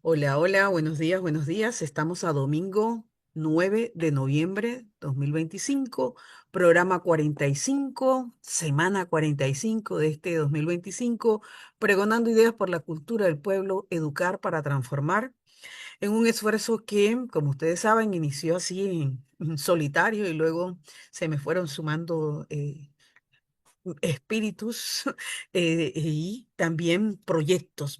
Hola, hola, buenos días, buenos días. Estamos a domingo 9 de noviembre 2025, programa 45, semana 45 de este 2025, pregonando ideas por la cultura del pueblo, educar para transformar, en un esfuerzo que, como ustedes saben, inició así en solitario y luego se me fueron sumando espíritus y también proyectos.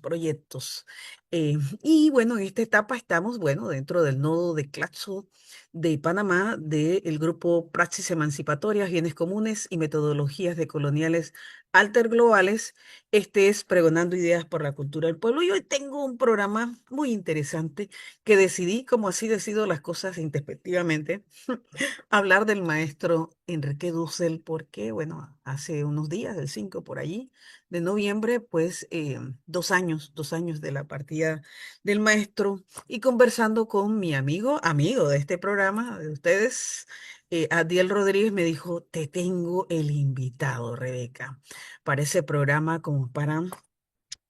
Y bueno, en esta etapa estamos, bueno, dentro del nodo de Claxo de Panamá, del grupo Praxis Emancipatorias, Bienes Comunes y Metodologías Decoloniales Alterglobales. Este es Pregonando Ideas por la Cultura del Pueblo. Y hoy tengo un programa muy interesante que decidí, como así decido las cosas introspectivamente, hablar del maestro Enrique Dussel, porque, bueno, hace unos días, el 5 por allí, de noviembre, pues 2 años de la partida del maestro, y conversando con mi amigo de este programa, de ustedes, Adiel Rodríguez, me dijo, te tengo el invitado, Rebeca, para ese programa como para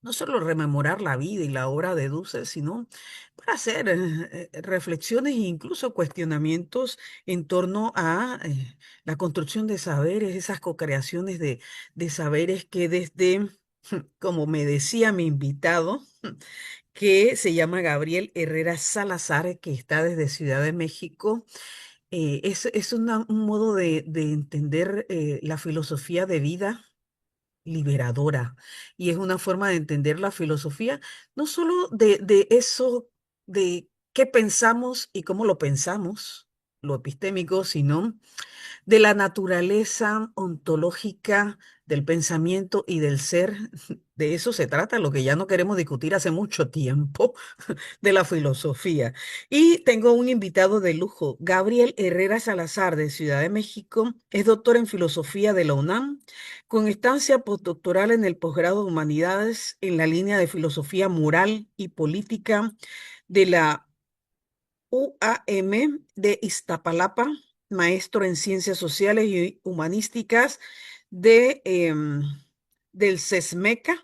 no solo rememorar la vida y la obra de Dussel, sino para hacer reflexiones e incluso cuestionamientos en torno a la construcción de saberes, esas co-creaciones de saberes que desde, como me decía mi invitado, que se llama Gabriel Herrera Salazar, que está desde Ciudad de México, es un modo de entender la filosofía de vida liberadora, y es una forma de entender la filosofía, no solo de eso, de qué pensamos y cómo lo pensamos, lo epistémico, sino de la naturaleza ontológica del pensamiento y del ser. De eso se trata, lo que ya no queremos discutir hace mucho tiempo, de la filosofía. Y tengo un invitado de lujo, Gabriel Herrera Salazar, de Ciudad de México. Es doctor en filosofía de la UNAM, con estancia postdoctoral en el posgrado de Humanidades en la línea de filosofía moral y política de la UAM de Iztapalapa, maestro en ciencias sociales y humanísticas del CESMECA,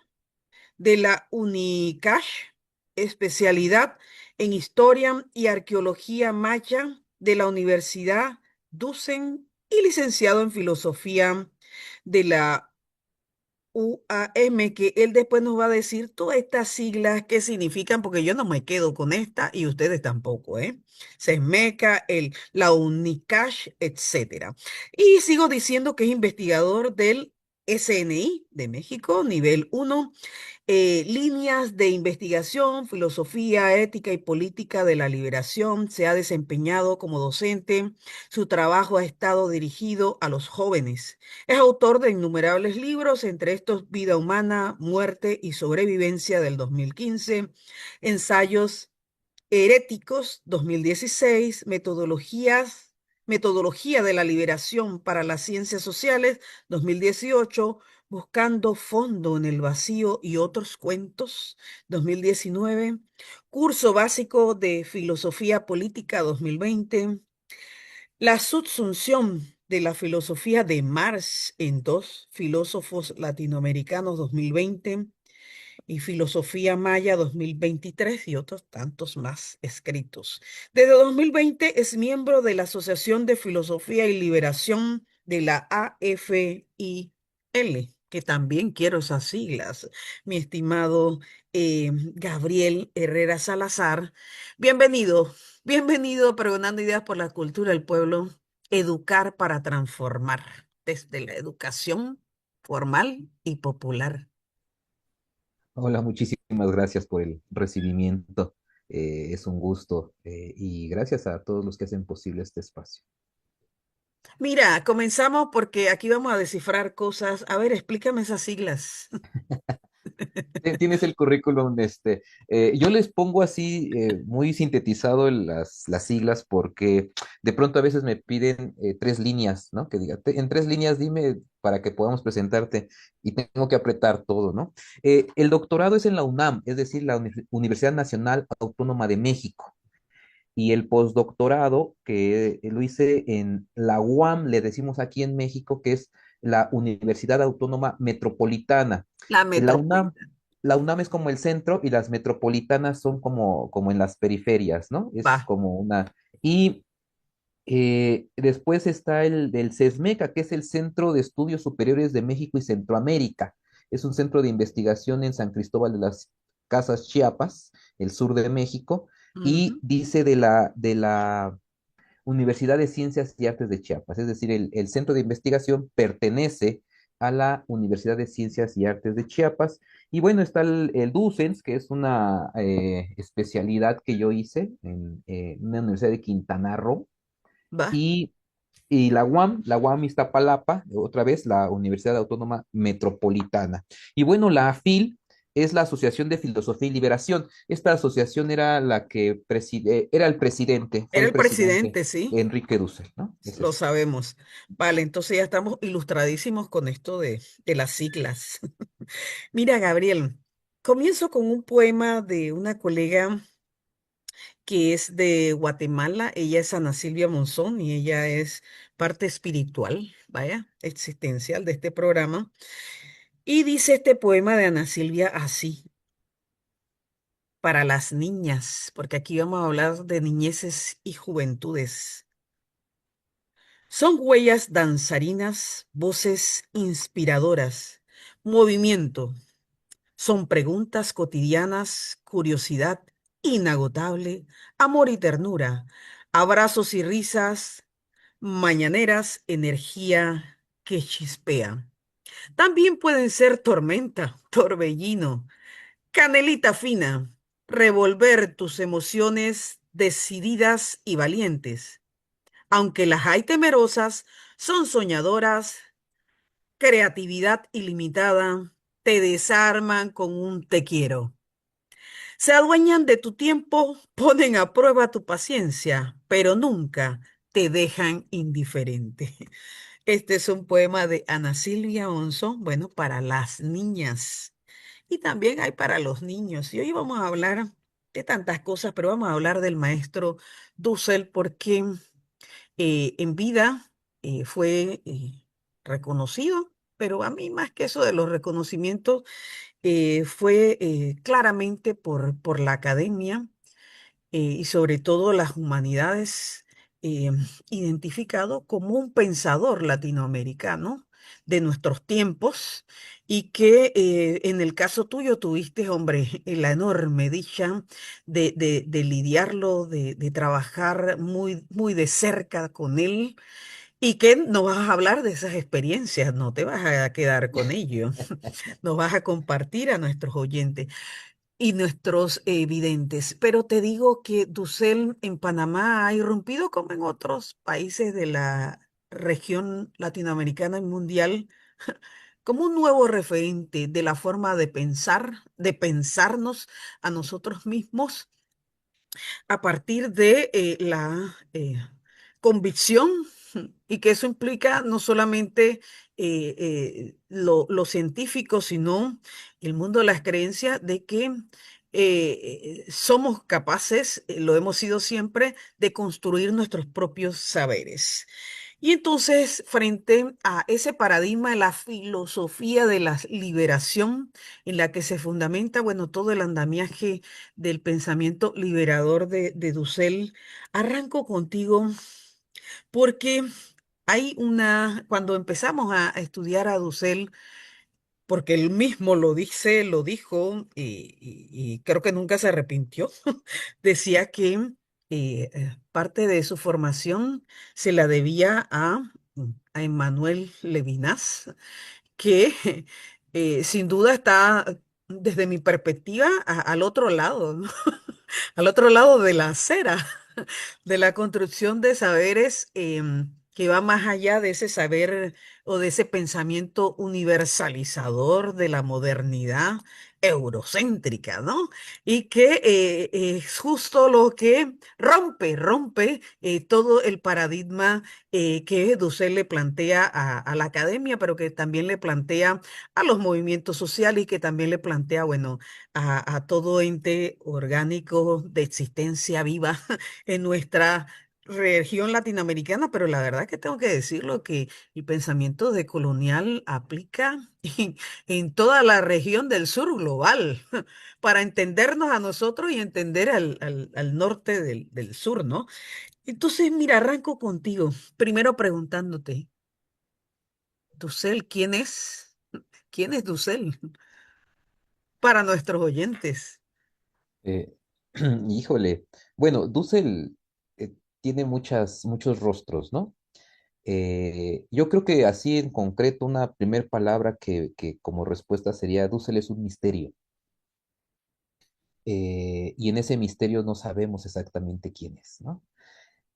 de la UNICASH, especialidad en Historia y Arqueología Maya de la Universidad Dusen, y licenciado en Filosofía de la UAM, que él después nos va a decir todas estas siglas qué significan, porque yo no me quedo con esta y ustedes tampoco, ¿eh? SESMECA, la UNICASH, etcétera. Y sigo diciendo que es investigador del SNI de México, nivel 1, líneas de investigación, filosofía, ética y política de la liberación. Se ha desempeñado como docente. Su trabajo ha estado dirigido a los jóvenes. Es autor de innumerables libros, entre estos Vida Humana, Muerte y Sobrevivencia del 2015, Ensayos Heréticos 2016, Metodología de la Liberación para las Ciencias Sociales 2018, Buscando Fondo en el Vacío y otros cuentos 2019, Curso Básico de Filosofía Política 2020, La Subsunción de la Filosofía de Marx en dos filósofos latinoamericanos 2020, y Filosofía Maya 2023 y otros tantos más escritos. Desde 2020 es miembro de la Asociación de Filosofía y Liberación de la AFIL, que también quiero esas siglas, mi estimado Gabriel Herrera Salazar. Bienvenido, bienvenido a Pregonando Ideas por la Cultura del Pueblo, educar para transformar, desde la educación formal y popular. Hola, muchísimas gracias por el recibimiento. Es un gusto y gracias a todos los que hacen posible este espacio. Mira, comenzamos porque aquí vamos a descifrar cosas. A ver, explícame esas siglas. Tienes el currículum, yo les pongo así muy sintetizado las siglas porque de pronto a veces me piden 3 líneas, ¿no? Que diga, en 3 líneas dime para que podamos presentarte y tengo que apretar todo, ¿no? El doctorado es en la UNAM, es decir, la Universidad Nacional Autónoma de México. Y el postdoctorado que lo hice en la UAM, le decimos aquí en México, que es la Universidad Autónoma Metropolitana. La La UNAM, metropolitana. la UNAM es como el centro y las metropolitanas son como en las periferias, ¿no? Es Va, como una... Y después está el del CESMECA, que es el Centro de Estudios Superiores de México y Centroamérica. Es un centro de investigación en San Cristóbal de las Casas, Chiapas, el sur de México, y ujú, dice de la Universidad de Ciencias y Artes de Chiapas. Es decir, el centro de investigación pertenece a la Universidad de Ciencias y Artes de Chiapas. Y bueno, está el DUCENS, que es una especialidad que yo hice en una universidad de Quintana Roo, va. y, y la UAM Iztapalapa, otra vez la Universidad Autónoma Metropolitana. Y bueno, la AFIL es la Asociación de Filosofía y Liberación. Esta asociación era la que era el presidente, fue Era el el presidente presidente, sí, Enrique Dussel, ¿no? Es lo ese. sabemos. Vale, entonces ya estamos ilustradísimos con esto de las siglas. Mira, Gabriel, comienzo con un poema de una colega que es de Guatemala. Ella es Ana Silvia Monzón y ella es parte espiritual, vaya, existencial de este programa. Y dice este poema de Ana Silvia así, para las niñas, porque aquí vamos a hablar de niñeces y juventudes. Son huellas danzarinas, voces inspiradoras, movimiento. Son preguntas cotidianas, curiosidad inagotable, amor y ternura, abrazos y risas, mañaneras, energía que chispea. También pueden ser tormenta, torbellino, canelita fina, revolver tus emociones decididas y valientes. Aunque las hay temerosas, son soñadoras, creatividad ilimitada, te desarman con un te quiero. Se adueñan de tu tiempo, ponen a prueba tu paciencia, pero nunca te dejan indiferente. Este es un poema de Ana Silvia Onzo, bueno, para las niñas. Y también hay para los niños. Y hoy vamos a hablar de tantas cosas, pero vamos a hablar del maestro Dussel porque en vida fue reconocido, pero a mí más que eso de los reconocimientos, fue claramente por la academia y sobre todo las humanidades, eh, identificado como un pensador latinoamericano de nuestros tiempos y que en el caso tuyo tuviste, hombre, la enorme dicha de lidiarlo, de trabajar muy, muy de cerca con él. Y que no vas a hablar de esas experiencias, no te vas a quedar con ello, nos vas a compartir a nuestros oyentes y nuestros videntes. Pero te digo que Dussel en Panamá ha irrumpido como en otros países de la región latinoamericana y mundial como un nuevo referente de la forma de pensar, de pensarnos a nosotros mismos a partir de la convicción y que eso implica no solamente lo científico, sino el mundo de las creencias de que somos capaces, lo hemos sido siempre, de construir nuestros propios saberes. Y entonces, frente a ese paradigma de la filosofía de la liberación, en la que se fundamenta, bueno, todo el andamiaje del pensamiento liberador de Dussel, arranco contigo porque hay cuando empezamos a estudiar a Dussel, porque él mismo lo dice, lo dijo y creo que nunca se arrepintió, decía que parte de su formación se la debía a Emmanuel Levinas, que sin duda está, desde mi perspectiva, al otro lado, ¿no? Al otro lado de la acera, de la construcción de saberes que va más allá de ese saber o de ese pensamiento universalizador de la modernidad eurocéntrica, ¿no? Y que es justo lo que rompe todo el paradigma que Dussel le plantea a la academia, pero que también le plantea a los movimientos sociales y que también le plantea, bueno, a todo ente orgánico de existencia viva en nuestra región latinoamericana, pero la verdad que tengo que decirlo que el pensamiento decolonial aplica en toda la región del sur global, para entendernos a nosotros y entender al norte del sur, ¿no? Entonces, mira, arranco contigo, primero preguntándote, Dussel, ¿quién es? ¿Quién es Dussel? Para nuestros oyentes. Eh, híjole, bueno, Dussel tiene muchos rostros, ¿no? Yo creo que así en concreto una primer palabra que como respuesta sería Dussel es un misterio. Y en ese misterio no sabemos exactamente quién es, ¿no?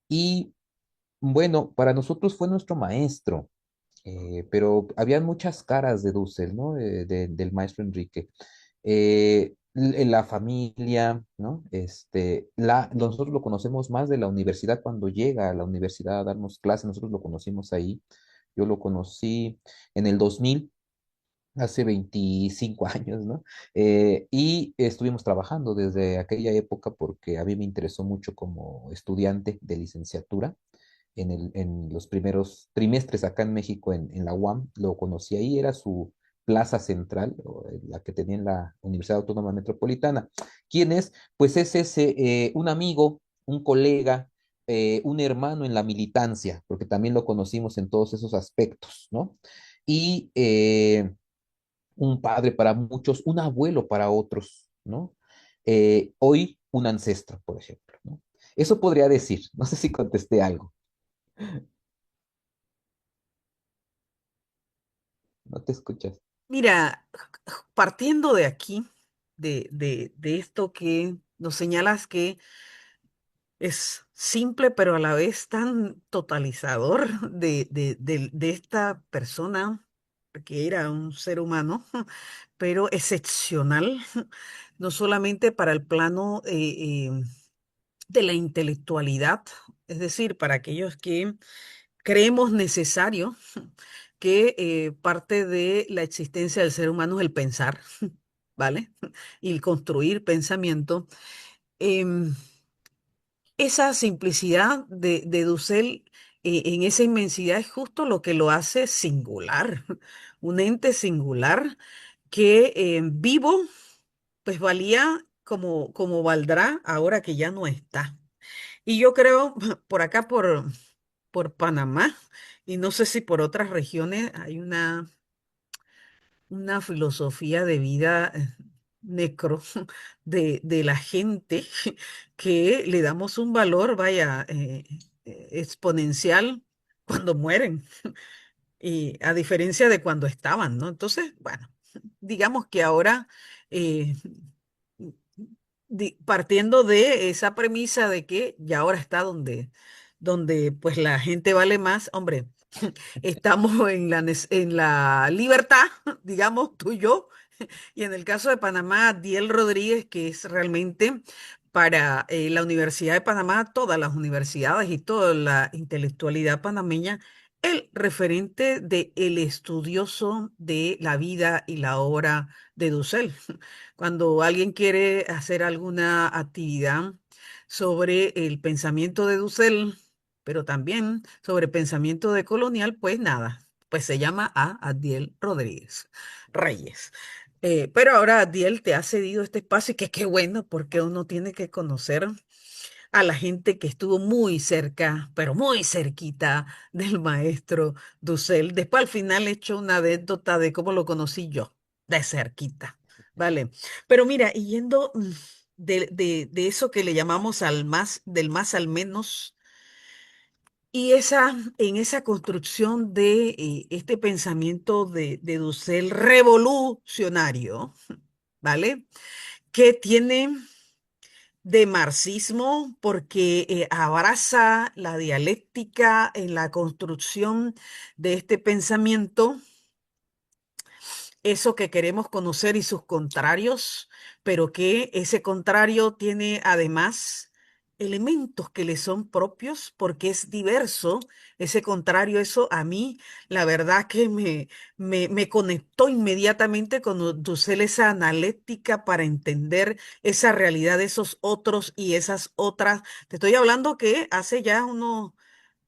Y bueno, para nosotros fue nuestro maestro, pero había muchas caras de Dussel, ¿no? Del maestro Enrique. La familia, ¿no? Nosotros lo conocemos más de la universidad cuando llega a la universidad a darnos clases, nosotros lo conocimos ahí. Yo lo conocí en el 2000, hace 25 años, ¿no? Y estuvimos trabajando desde aquella época porque a mí me interesó mucho como estudiante de licenciatura en los primeros trimestres acá en México, en la UAM, lo conocí ahí, era su plaza central, la que tenía en la Universidad Autónoma Metropolitana. ¿Quién es? Pues es ese, un amigo, un colega, un hermano en la militancia, porque también lo conocimos en todos esos aspectos, ¿no? Y un padre para muchos, un abuelo para otros, ¿no? Hoy un ancestro, por ejemplo, ¿no? Eso podría decir, no sé si contesté algo, no te escuchas. Mira, partiendo de aquí, de esto que nos señalas que es simple, pero a la vez tan totalizador de esta persona, que era un ser humano, pero excepcional, no solamente para el plano de la intelectualidad, es decir, para aquellos que creemos necesario que parte de la existencia del ser humano es el pensar, ¿vale? Y el construir pensamiento. Em, Esa simplicidad de Dussel en esa inmensidad es justo lo que lo hace singular, un ente singular que vivo, pues valía como valdrá ahora que ya no está. Y yo creo, por acá, por Panamá, y no sé si por otras regiones, hay una filosofía de vida necro de la gente que le damos un valor, vaya, exponencial cuando mueren, y a diferencia de cuando estaban, ¿no? Entonces, bueno, digamos que ahora, eh, partiendo de esa premisa de que ya ahora está donde pues la gente vale más, hombre, estamos en la libertad, digamos, tú y yo, y en el caso de Panamá, Diel Rodríguez, que es realmente para la Universidad de Panamá, todas las universidades y toda la intelectualidad panameña, el referente de el estudioso de la vida y la obra de Dussel. Cuando alguien quiere hacer alguna actividad sobre el pensamiento de Dussel, pero también sobre pensamiento decolonial, pues nada, pues se llama a Adiel Rodríguez Reyes. Pero ahora Adiel te ha cedido este espacio y que qué bueno, porque uno tiene que conocer a la gente que estuvo muy cerca, pero muy cerquita del maestro Dussel. Después al final he hecho una anécdota de cómo lo conocí yo, de cerquita, ¿vale? Pero mira, y yendo de eso que le llamamos del más al menos, y en esa construcción de este pensamiento de Dussel revolucionario, ¿vale? Que tiene de marxismo porque abraza la dialéctica en la construcción de este pensamiento, eso que queremos conocer y sus contrarios, pero que ese contrario tiene además elementos que le son propios porque es diverso, ese contrario, eso a mí, la verdad que me conectó inmediatamente con Dussel esa analética para entender esa realidad de esos otros y esas otras. Te estoy hablando que hace ya unos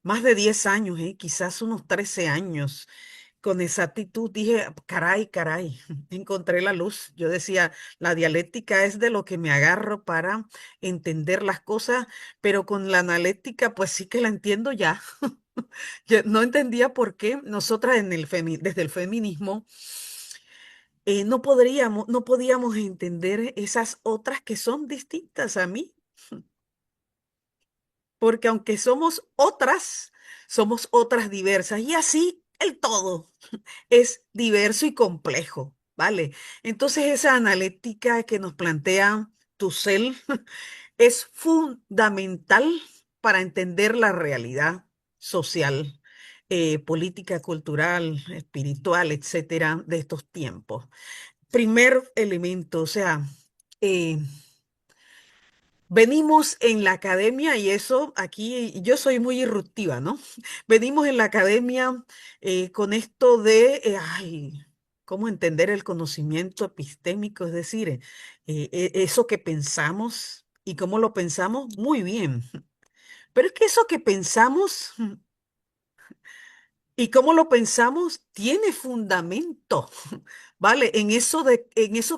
más de 10 años, quizás unos 13 años. Con esa actitud dije, caray, caray, encontré la luz. Yo decía, la dialéctica es de lo que me agarro para entender las cosas, pero con la analética pues sí que la entiendo ya. Yo no entendía por qué nosotras desde el feminismo no podíamos entender esas otras que son distintas a mí, porque aunque somos otras diversas y así el todo es diverso y complejo, ¿vale? Entonces esa analítica que nos plantea Tusell es fundamental para entender la realidad social, política, cultural, espiritual, etcétera, de estos tiempos. Primer elemento, o sea, eh, venimos en la academia, y eso aquí yo soy muy irruptiva, ¿no? Venimos en la academia con esto de, ay, ¿cómo entender el conocimiento epistémico? Es decir, eso que pensamos y cómo lo pensamos, muy bien. Pero es que eso que pensamos y cómo lo pensamos tiene fundamento, ¿vale? En eso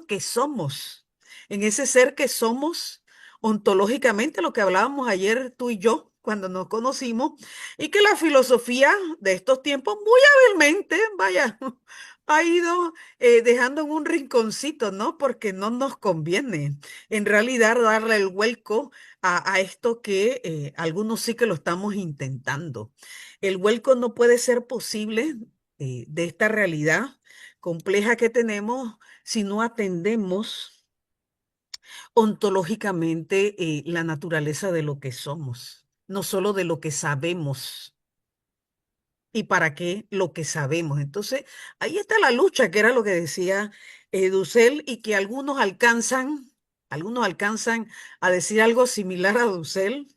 que somos, en ese ser que somos ontológicamente, lo que hablábamos ayer tú y yo cuando nos conocimos, y que la filosofía de estos tiempos muy hábilmente, vaya, ha ido dejando en un rinconcito, ¿no? Porque no nos conviene en realidad darle el vuelco a esto que algunos sí que lo estamos intentando. El vuelco no puede ser posible de esta realidad compleja que tenemos si no atendemos ontológicamente la naturaleza de lo que somos, no solo de lo que sabemos y para qué lo que sabemos. Entonces, ahí está la lucha, que era lo que decía Dussel, y que algunos alcanzan a decir algo similar a Dussel,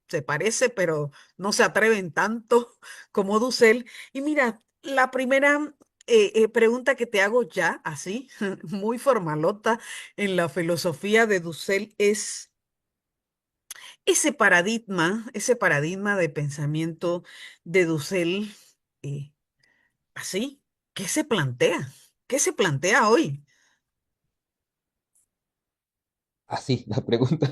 se parece, pero no se atreven tanto como Dussel. Y mira, la primera pregunta que te hago ya, así, muy formalota, en la filosofía de Dussel es ese paradigma de pensamiento de Dussel. eh, Así, ¿qué se plantea? ¿Qué se plantea hoy? Así, la pregunta,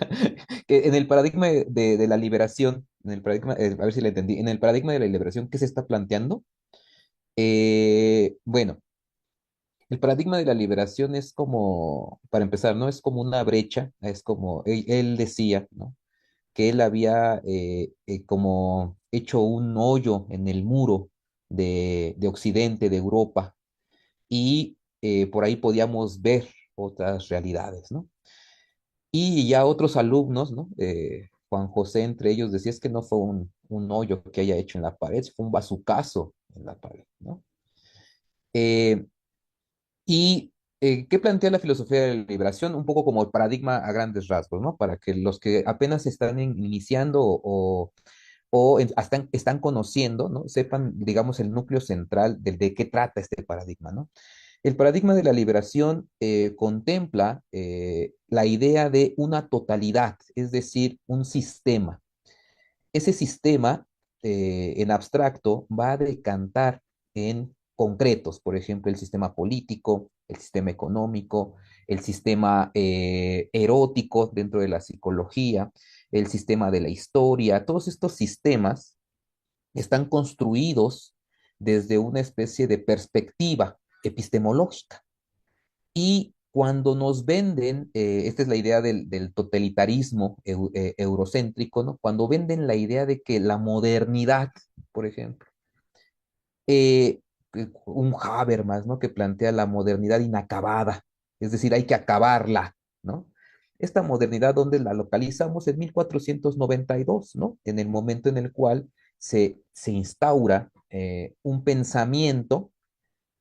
que en el paradigma de la liberación, en el paradigma, a ver si la entendí, en el paradigma de la liberación, ¿qué se está planteando? Bueno, el paradigma de la liberación es como, para empezar, ¿no? Es como una brecha, es como, él decía, ¿no? Que él había como hecho un hoyo en el muro de Occidente, de Europa, y por ahí podíamos ver otras realidades, ¿no? Y ya otros alumnos, ¿no? Juan José entre ellos decía es que no fue un hoyo que haya hecho en la pared, fue un bazucazo en la pared, ¿no? Eh, y ¿qué plantea la filosofía de la liberación? Un poco como el paradigma a grandes rasgos, ¿no? Para que los que apenas están iniciando están conociendo, ¿no? Sepan, digamos, el núcleo central de qué trata este paradigma, ¿no? El paradigma de la liberación contempla la idea de una totalidad, es decir, un sistema. Ese sistema en abstracto va a decantar en concretos, por ejemplo, el sistema político, el sistema económico, el sistema erótico dentro de la psicología, el sistema de la historia. Todos estos sistemas están construidos desde una especie de perspectiva epistemológica. Y cuando nos venden, esta es la idea del totalitarismo eurocéntrico, ¿no? Cuando venden la idea de que la modernidad, por ejemplo, un Habermas, ¿no? Que plantea la modernidad inacabada, es decir, hay que acabarla, ¿no? Esta modernidad, ¿dónde la localizamos? En 1492, ¿no? En el momento en el cual se instaura un pensamiento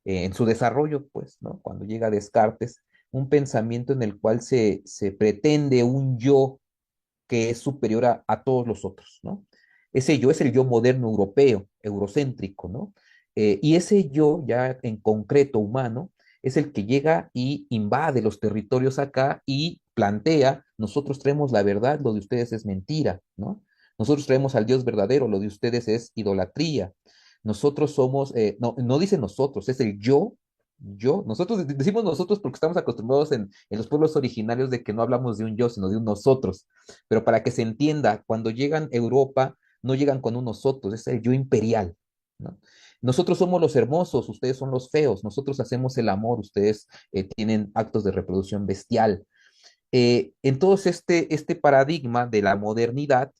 en su desarrollo, pues, ¿no? Cuando llega Descartes, un pensamiento en el cual se pretende un yo que es superior a todos los otros, ¿no? Ese yo es el yo moderno europeo, eurocéntrico, ¿no? Y ese yo ya en concreto humano es el que llega y invade los territorios acá y plantea, nosotros traemos la verdad, lo de ustedes es mentira, ¿no? Nosotros traemos al Dios verdadero, lo de ustedes es idolatría. Nosotros somos, no dice nosotros, es el yo. Nosotros decimos nosotros porque estamos acostumbrados en los pueblos originarios de que no hablamos de un yo, sino de un nosotros. Pero para que se entienda, cuando llegan a Europa, no llegan con un nosotros, es el yo imperial, ¿no? Nosotros somos los hermosos, ustedes son los feos, nosotros hacemos el amor, ustedes tienen actos de reproducción bestial. Entonces, este paradigma de la modernidad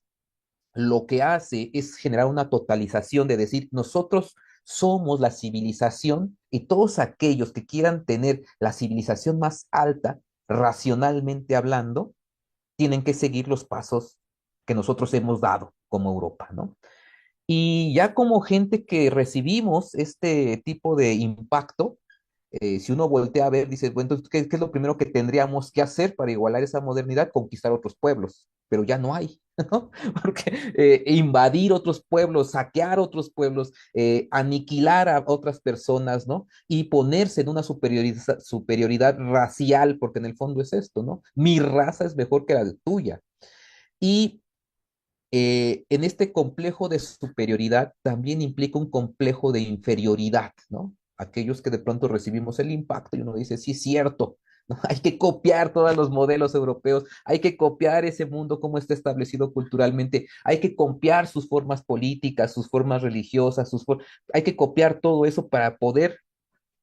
lo que hace es generar una totalización de decir, nosotros somos la civilización y todos aquellos que quieran tener la civilización más alta, racionalmente hablando, tienen que seguir los pasos que nosotros hemos dado como Europa, ¿no? Y ya como gente que recibimos este tipo de impacto, si uno voltea a ver, dice, bueno, entonces, ¿qué es lo primero que tendríamos que hacer para igualar esa modernidad? Conquistar otros pueblos, pero ya no hay, ¿no? Porque invadir otros pueblos, saquear otros pueblos, aniquilar a otras personas, ¿no? Y ponerse en una superioridad racial, porque en el fondo es esto, ¿no? Mi raza es mejor que la tuya. Y en este complejo de superioridad también implica un complejo de inferioridad, ¿no? Aquellos que de pronto recibimos el impacto y uno dice, sí, es cierto, ¿no? Hay que copiar todos los modelos europeos, hay que copiar ese mundo como está establecido culturalmente, hay que copiar sus formas políticas, sus formas religiosas, hay que copiar todo eso para poder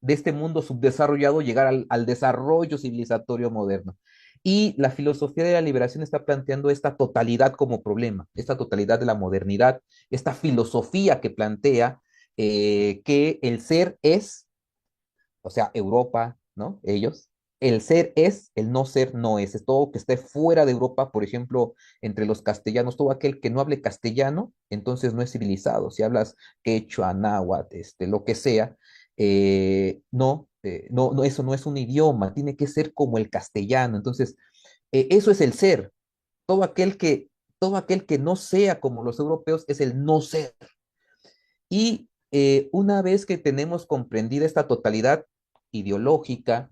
de este mundo subdesarrollado llegar al desarrollo civilizatorio moderno. Y la filosofía de la liberación está planteando esta totalidad como problema, esta totalidad de la modernidad, esta filosofía que plantea que el ser es, o sea, Europa, ¿no? Ellos, el ser es, el no ser no es. Es todo que esté fuera de Europa, por ejemplo, entre los castellanos, todo aquel que no hable castellano, entonces no es civilizado. Si hablas quechua, náhuatl, lo que sea, no, eso no es un idioma, tiene que ser como el castellano. Entonces, eso es el ser. Todo aquel que, todo aquel que no sea como los europeos es el no ser. Y una vez que tenemos comprendida esta totalidad ideológica,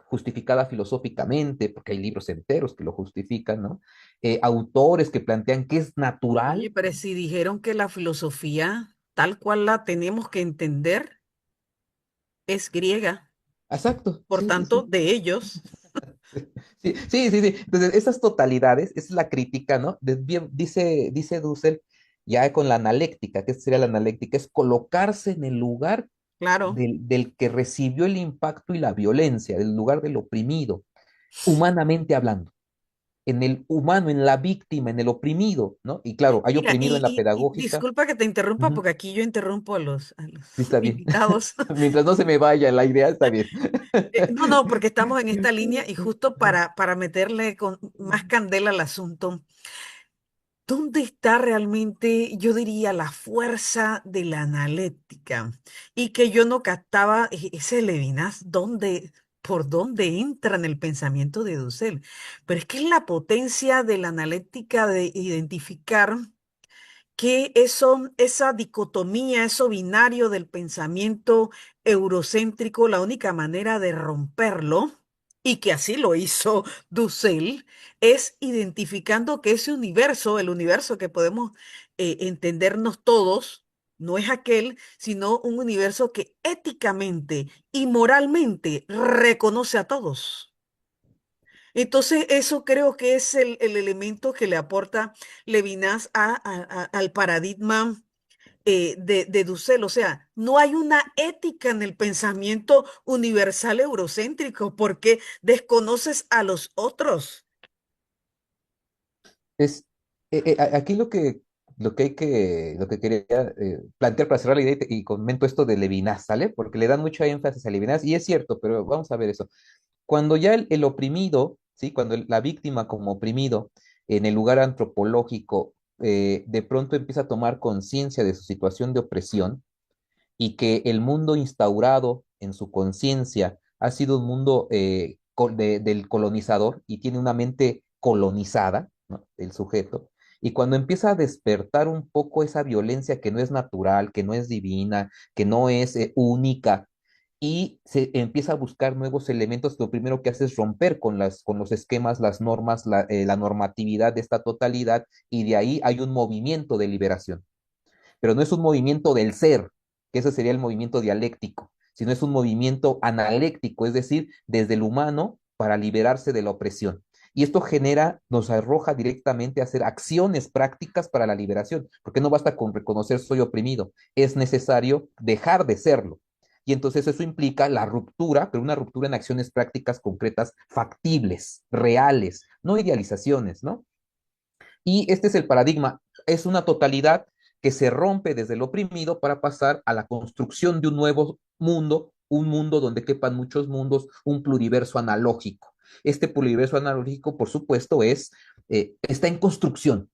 justificada filosóficamente, porque hay libros enteros que lo justifican, ¿no? Autores que plantean que es Oye, natural. pero si dijeron que la filosofía, tal cual la tenemos que entender, es griega, Exacto, por sí, sí, tanto, sí. de ellos. Sí, sí, sí, sí. Entonces, esas totalidades, esa es la crítica, ¿no? Dice Dussel, ya con la analéctica, ¿qué sería la analéctica? Es colocarse en el lugar Claro. del que recibió el impacto y la violencia, del lugar del oprimido, humanamente hablando, en el humano, en la víctima, en el oprimido, ¿no? Y claro, hay Mira, oprimido en la y pedagógica. disculpa que te interrumpa Ujú, porque aquí yo interrumpo a los sí, está bien. invitados. Mientras no se me vaya la idea, está bien. No, no, porque estamos en esta línea y justo para meterle con más candela al asunto, ¿dónde está realmente, yo diría, la fuerza de la analéctica? Y que yo no captaba ese Levinas, por dónde entra en el pensamiento de Dussel. Pero es que es la potencia de la analéctica de identificar que esa dicotomía, eso binario del pensamiento eurocéntrico, la única manera de romperlo, y que así lo hizo Dussel, es identificando que ese universo, el universo que podemos entendernos todos, no es aquel, sino un universo que éticamente y moralmente reconoce a todos. Entonces, eso creo que es el elemento que le aporta Levinas al paradigma de Dussel. O sea, no hay una ética en el pensamiento universal eurocéntrico porque desconoces a los otros. Es, aquí lo que quería plantear para cerrar la idea y comento esto de Levinas, ¿sale? Porque le dan mucho énfasis a Levinas y es cierto, pero vamos a ver eso. Cuando ya el oprimido, ¿sí? Cuando la víctima como oprimido en el lugar antropológico de pronto empieza a tomar conciencia de su situación de opresión y que el mundo instaurado en su conciencia ha sido un mundo del colonizador y tiene una mente colonizada, ¿no? El sujeto. Y cuando empieza a despertar un poco esa violencia que no es natural, que no es divina, que no es única, y se empieza a buscar nuevos elementos, lo primero que hace es romper con los esquemas, las normas, la normatividad de esta totalidad, y de ahí hay un movimiento de liberación. Pero no es un movimiento del ser, que ese sería el movimiento dialéctico, sino es un movimiento analéctico, es decir, desde el humano para liberarse de la opresión. Y esto genera, nos arroja directamente a hacer acciones prácticas para la liberación, porque no basta con reconocer soy oprimido, es necesario dejar de serlo. Y entonces eso implica la ruptura, pero una ruptura en acciones prácticas concretas, factibles, reales, no idealizaciones, ¿no? Y este es el paradigma, es una totalidad que se rompe desde el oprimido para pasar a la construcción de un nuevo mundo, un mundo donde quepan muchos mundos, un pluriverso analógico. Este pluriverso analógico, por supuesto, está en construcción.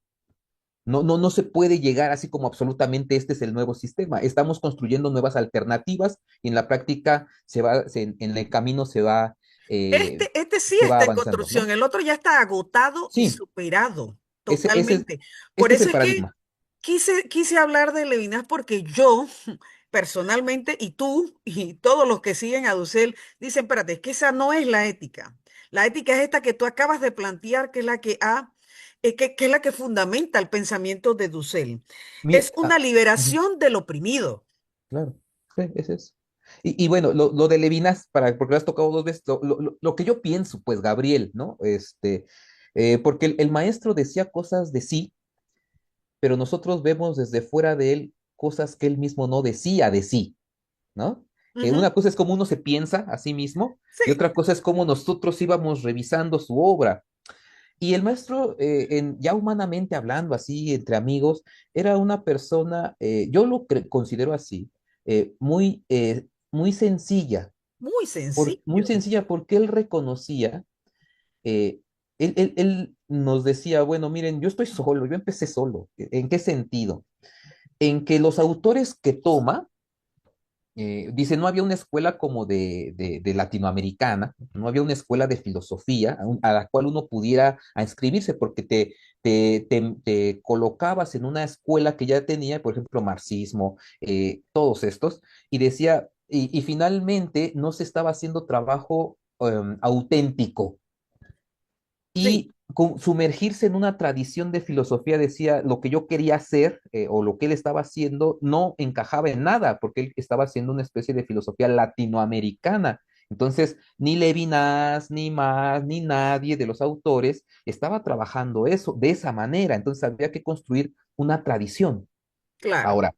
No se puede llegar así como absolutamente este es el nuevo sistema. Estamos construyendo nuevas alternativas y en la práctica en el camino Este sí se va está en avanzando, construcción, ¿no? el otro ya está agotado y Sí, superado ese, ese, totalmente. Por este es eso el es que paradigma. quise hablar de Levinas porque yo personalmente y tú y todos los que siguen a Dussel dicen, espérate, es que esa no es la ética. La ética es esta que tú acabas de plantear, que es la que es la que fundamenta el pensamiento de Dussel. Mira, Es una ujú, liberación del oprimido. claro, sí, es eso. Y bueno, lo de Levinas, porque lo has tocado dos veces, lo que yo pienso, pues, Gabriel, ¿no? Porque el maestro decía cosas de sí, pero nosotros vemos desde fuera de él cosas que él mismo no decía de sí, ¿no? Ujú. Una cosa es cómo uno se piensa a sí mismo y Sí, otra cosa es cómo nosotros íbamos revisando su obra. Y el maestro, ya humanamente hablando, así entre amigos, era una persona, yo considero así, muy sencilla, muy muy sencillo. sencilla porque él reconocía, eh, él nos decía, bueno, miren, yo estoy solo, yo empecé solo. ¿En qué sentido? En que los autores que toma, dice, no había una escuela como de latinoamericana, no había una escuela de filosofía a la cual uno pudiera a inscribirse porque te colocabas en una escuela que ya tenía, por ejemplo, marxismo, todos estos, y decía, y finalmente no se estaba haciendo trabajo auténtico, Sí, y sumergirse en una tradición de filosofía, decía, lo que yo quería hacer o lo que él estaba haciendo no encajaba en nada, porque él estaba haciendo una especie de filosofía latinoamericana. Entonces, ni Levinas, ni más, ni nadie de los autores estaba trabajando eso de esa manera. Entonces, había que construir una tradición. claro. Ahora,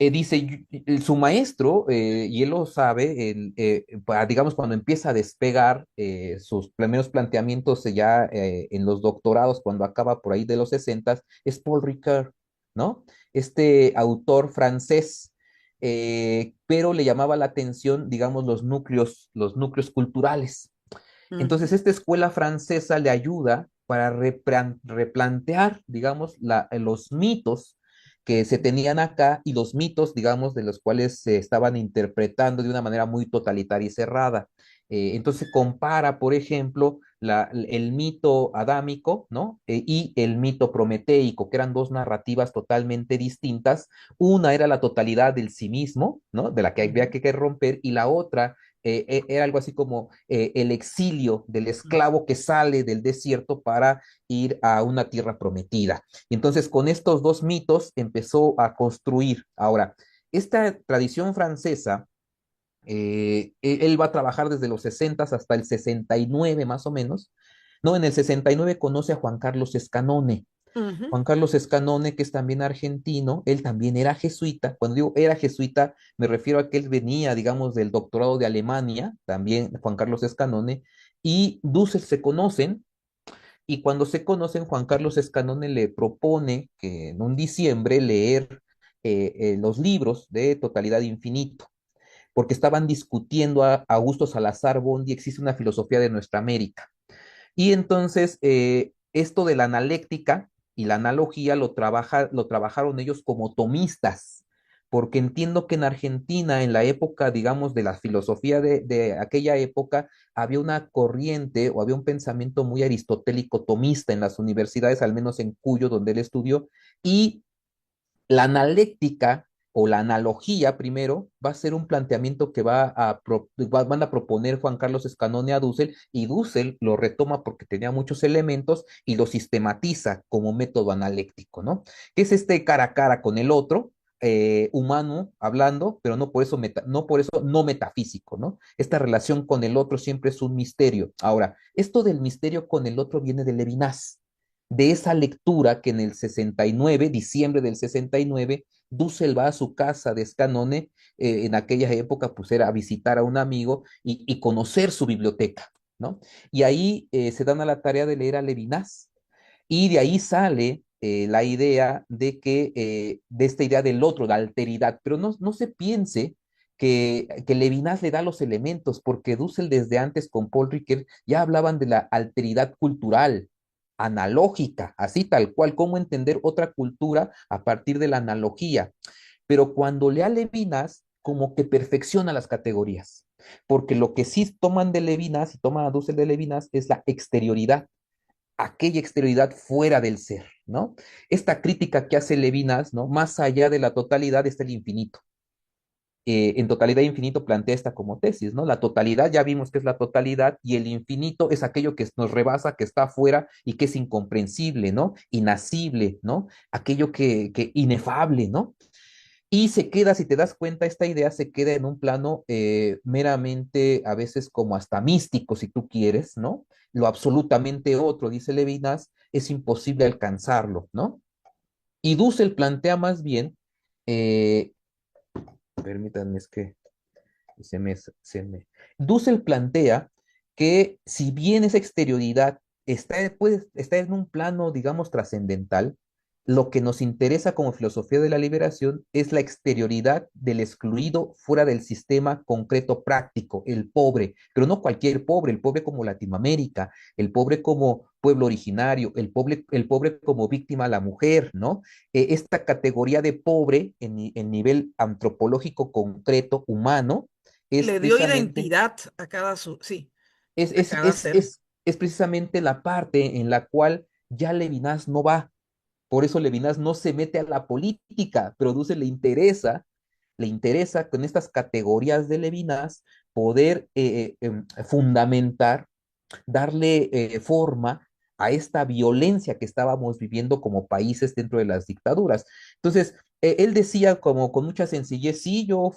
dice, su maestro, y él lo sabe, digamos, cuando empieza a despegar sus primeros planteamientos ya en los doctorados, cuando acaba por ahí de los 60, es Paul Ricoeur, ¿no? Este autor francés, pero le llamaba la atención, digamos, los núcleos culturales. Entonces, Ujú. esta escuela francesa le ayuda para replantear, digamos, los mitos que se tenían acá y los mitos, digamos, de los cuales se estaban interpretando de una manera muy totalitaria y cerrada. Entonces compara, por ejemplo, el mito adámico, ¿no? Y el mito prometeico, que eran dos narrativas totalmente distintas. Una era la totalidad del sí mismo, ¿no? De la que había Ujú. que romper, y la otra era algo así como el exilio del esclavo que sale del desierto para ir a una tierra prometida. Y entonces con estos dos mitos empezó a construir. Ahora, esta tradición francesa, él va a trabajar desde los 60 hasta el 69 más o menos. No, en el 69 conoce a Juan Carlos Escanone. Ujú. Juan Carlos Escanone, que es también argentino, él también era jesuita. Cuando digo era jesuita, me refiero a que él venía, digamos, del doctorado de Alemania, también Juan Carlos Escanone, y Dussel se conocen, y cuando se conocen, Juan Carlos Escanone le propone que en un diciembre leer los libros de Totalidad Infinito, porque estaban discutiendo a Augusto Salazar Bondi, existe una filosofía de nuestra América. Y entonces, esto de la analéctica y la analogía lo trabajaron ellos como tomistas, porque entiendo que en Argentina, en la época, digamos, de la filosofía de aquella época, había una corriente o había un pensamiento muy aristotélico tomista en las universidades, al menos en Cuyo, donde él estudió, y la analéctica o la analogía primero va a ser un planteamiento que van a proponer Juan Carlos Escanone a Dussel, y Dussel lo retoma porque tenía muchos elementos y lo sistematiza como método analéctico, ¿no? Que es este cara a cara con el otro, humano hablando, pero no por eso no metafísico, ¿no? Esta relación con el otro siempre es un misterio. Ahora, esto del misterio con el otro viene de Levinas, de esa lectura que en el 69, diciembre del 69, Dussel va a su casa de Scanone, en aquella época pues era visitar a un amigo y conocer su biblioteca, ¿no? Y ahí se dan a la tarea de leer a Levinas, y de ahí sale la idea de esta idea del otro, la alteridad, pero no se piense que Levinas le da los elementos, porque Dussel desde antes con Paul Ricoeur ya hablaban de la alteridad cultural, analógica, así tal cual, cómo entender otra cultura a partir de la analogía. Pero cuando lea Levinas, como que perfecciona las categorías, porque lo que sí toman de Levinas y toma a Dussel de Levinas es la exterioridad, aquella exterioridad fuera del ser, ¿no? Esta crítica que hace Levinas, ¿no? Más allá de la totalidad está el infinito. En totalidad e infinito plantea esta como tesis, ¿no? La totalidad ya vimos que es la totalidad, y el infinito es aquello que nos rebasa, que está afuera y que es incomprensible, ¿no? Inacible, ¿no? Aquello que inefable, ¿no? Y se queda, si te das cuenta, esta idea se queda en un plano meramente, a veces como hasta místico, si tú quieres, ¿no? Lo absolutamente otro, dice Levinas, es imposible alcanzarlo, ¿no? Y Dussel plantea más bien, eh, permítanme, es que se me, se me... Dussel plantea que si bien esa exterioridad está en un plano, digamos, trascendental, lo que nos interesa como filosofía de la liberación es la exterioridad del excluido fuera del sistema concreto práctico, el pobre, pero no cualquier pobre, el pobre como Latinoamérica, el pobre como pueblo originario, el pobre como víctima la mujer, ¿no? Esta categoría de pobre en nivel antropológico concreto, humano, es Le dio precisamente, identidad a cada sí, es, a es, cada es, ser. es, es precisamente la parte en la cual ya Levinas no va. Por eso Levinas no se mete a la política, pero Dussel le interesa con estas categorías de Levinas poder fundamentar, darle forma a esta violencia que estábamos viviendo como países dentro de las dictaduras. Entonces, él decía como con mucha sencillez, sí, yo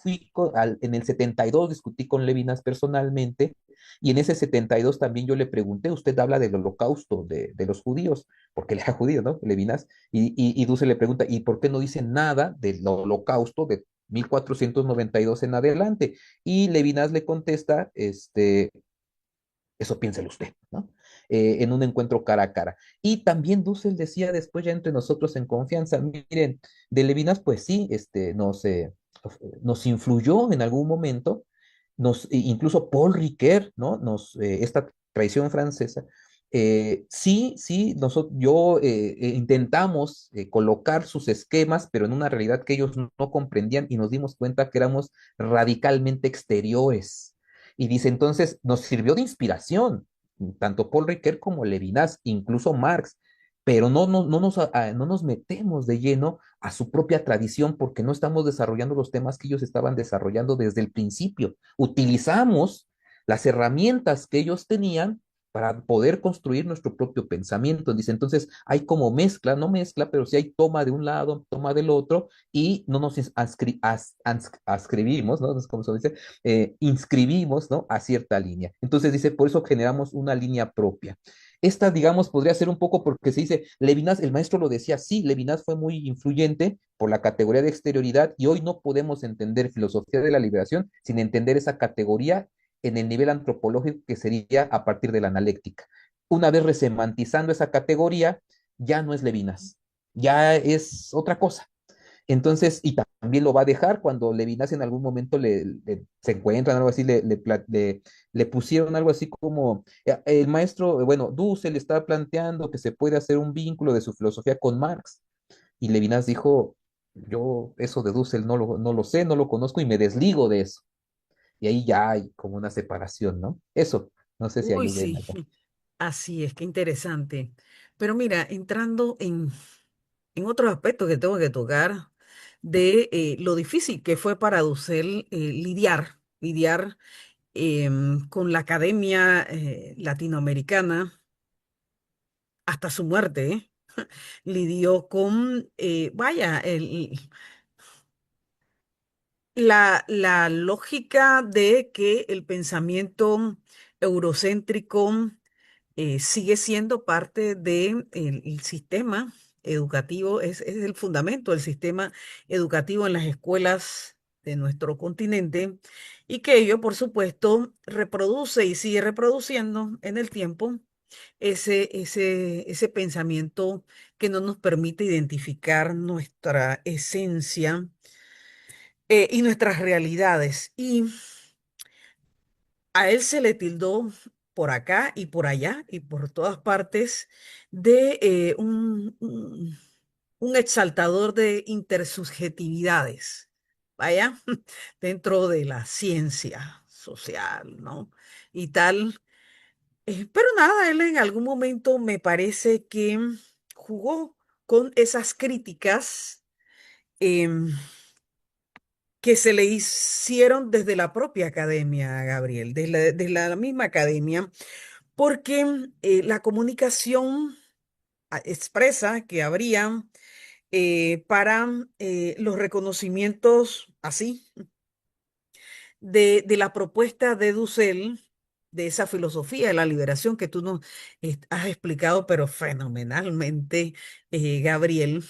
en el 72 discutí con Levinas personalmente, y en ese 72 también yo le pregunté, usted habla del holocausto de los judíos, porque él era judío, ¿no? Levinas, y Dussel le pregunta, ¿y por qué no dice nada del holocausto de 1492 en adelante? Y Levinas le contesta, eso piénselo usted, ¿no? En un encuentro cara a cara. Y también Dussel decía después ya entre nosotros en confianza, miren, de Levinas, pues sí, nos influyó en algún momento, incluso Paul Ricoeur, ¿no? Esta tradición francesa, sí, sí, intentamos colocar sus esquemas, pero en una realidad que ellos no comprendían, y nos dimos cuenta que éramos radicalmente exteriores. Y dice, entonces, nos sirvió de inspiración, tanto Paul Ricoeur como Levinas, incluso Marx, pero no nos metemos de lleno a su propia tradición, porque no estamos desarrollando los temas que ellos estaban desarrollando desde el principio. Utilizamos las herramientas que ellos tenían para poder construir nuestro propio pensamiento. Dice, entonces hay como mezcla, no mezcla, pero sí hay toma de un lado, toma del otro, y no nos ascribimos, ¿no? No sé cómo se dice, inscribimos, ¿no? A cierta línea. Entonces dice, por eso generamos una línea propia. Esta, digamos, podría ser un poco porque se dice, Levinas, el maestro lo decía, sí, Levinas fue muy influyente por la categoría de exterioridad, y hoy no podemos entender filosofía de la liberación sin entender esa categoría en el nivel antropológico, que sería a partir de la analéctica. Una vez resemantizando esa categoría, ya no es Levinas, ya es otra cosa. Entonces, y también lo va a dejar cuando Levinas en algún momento se encuentran, algo así, le pusieron algo así como, el maestro, bueno, Dussel está planteando que se puede hacer un vínculo de su filosofía con Marx. Y Levinas dijo, yo eso de Dussel no lo sé, no lo conozco y me desligo de eso. Y ahí ya hay como una separación, ¿no? Eso, no sé si Uy, ayude en sí, algo. así es, qué interesante. Pero mira, entrando en otros aspectos que tengo que tocar de lo difícil que fue para Dussel lidiar con la academia latinoamericana hasta su muerte, ¿eh? Lidió con, vaya, la lógica de que el pensamiento eurocéntrico sigue siendo parte del sistema educativo, es el fundamento del sistema educativo en las escuelas de nuestro continente y que ello, por supuesto, reproduce y sigue reproduciendo en el tiempo ese pensamiento que no nos permite identificar nuestra esencia y nuestras realidades. Y a él se le tildó por acá y por allá y por todas partes de un exaltador de intersubjetividades, vaya, dentro de la ciencia social, ¿no? Y tal. Pero nada, él en algún momento me parece que jugó con esas críticas em, que se le hicieron desde la propia academia, Gabriel, desde la misma academia, porque la comunicación expresa que habría para los reconocimientos así de la propuesta de Dussel, de esa filosofía de la liberación que tú nos has explicado, pero fenomenalmente, Gabriel,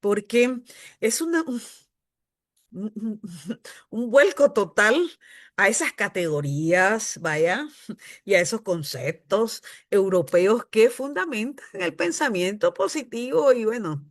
porque es un, un vuelco total a esas categorías, vaya, y a esos conceptos europeos que fundamentan el pensamiento positivo y bueno,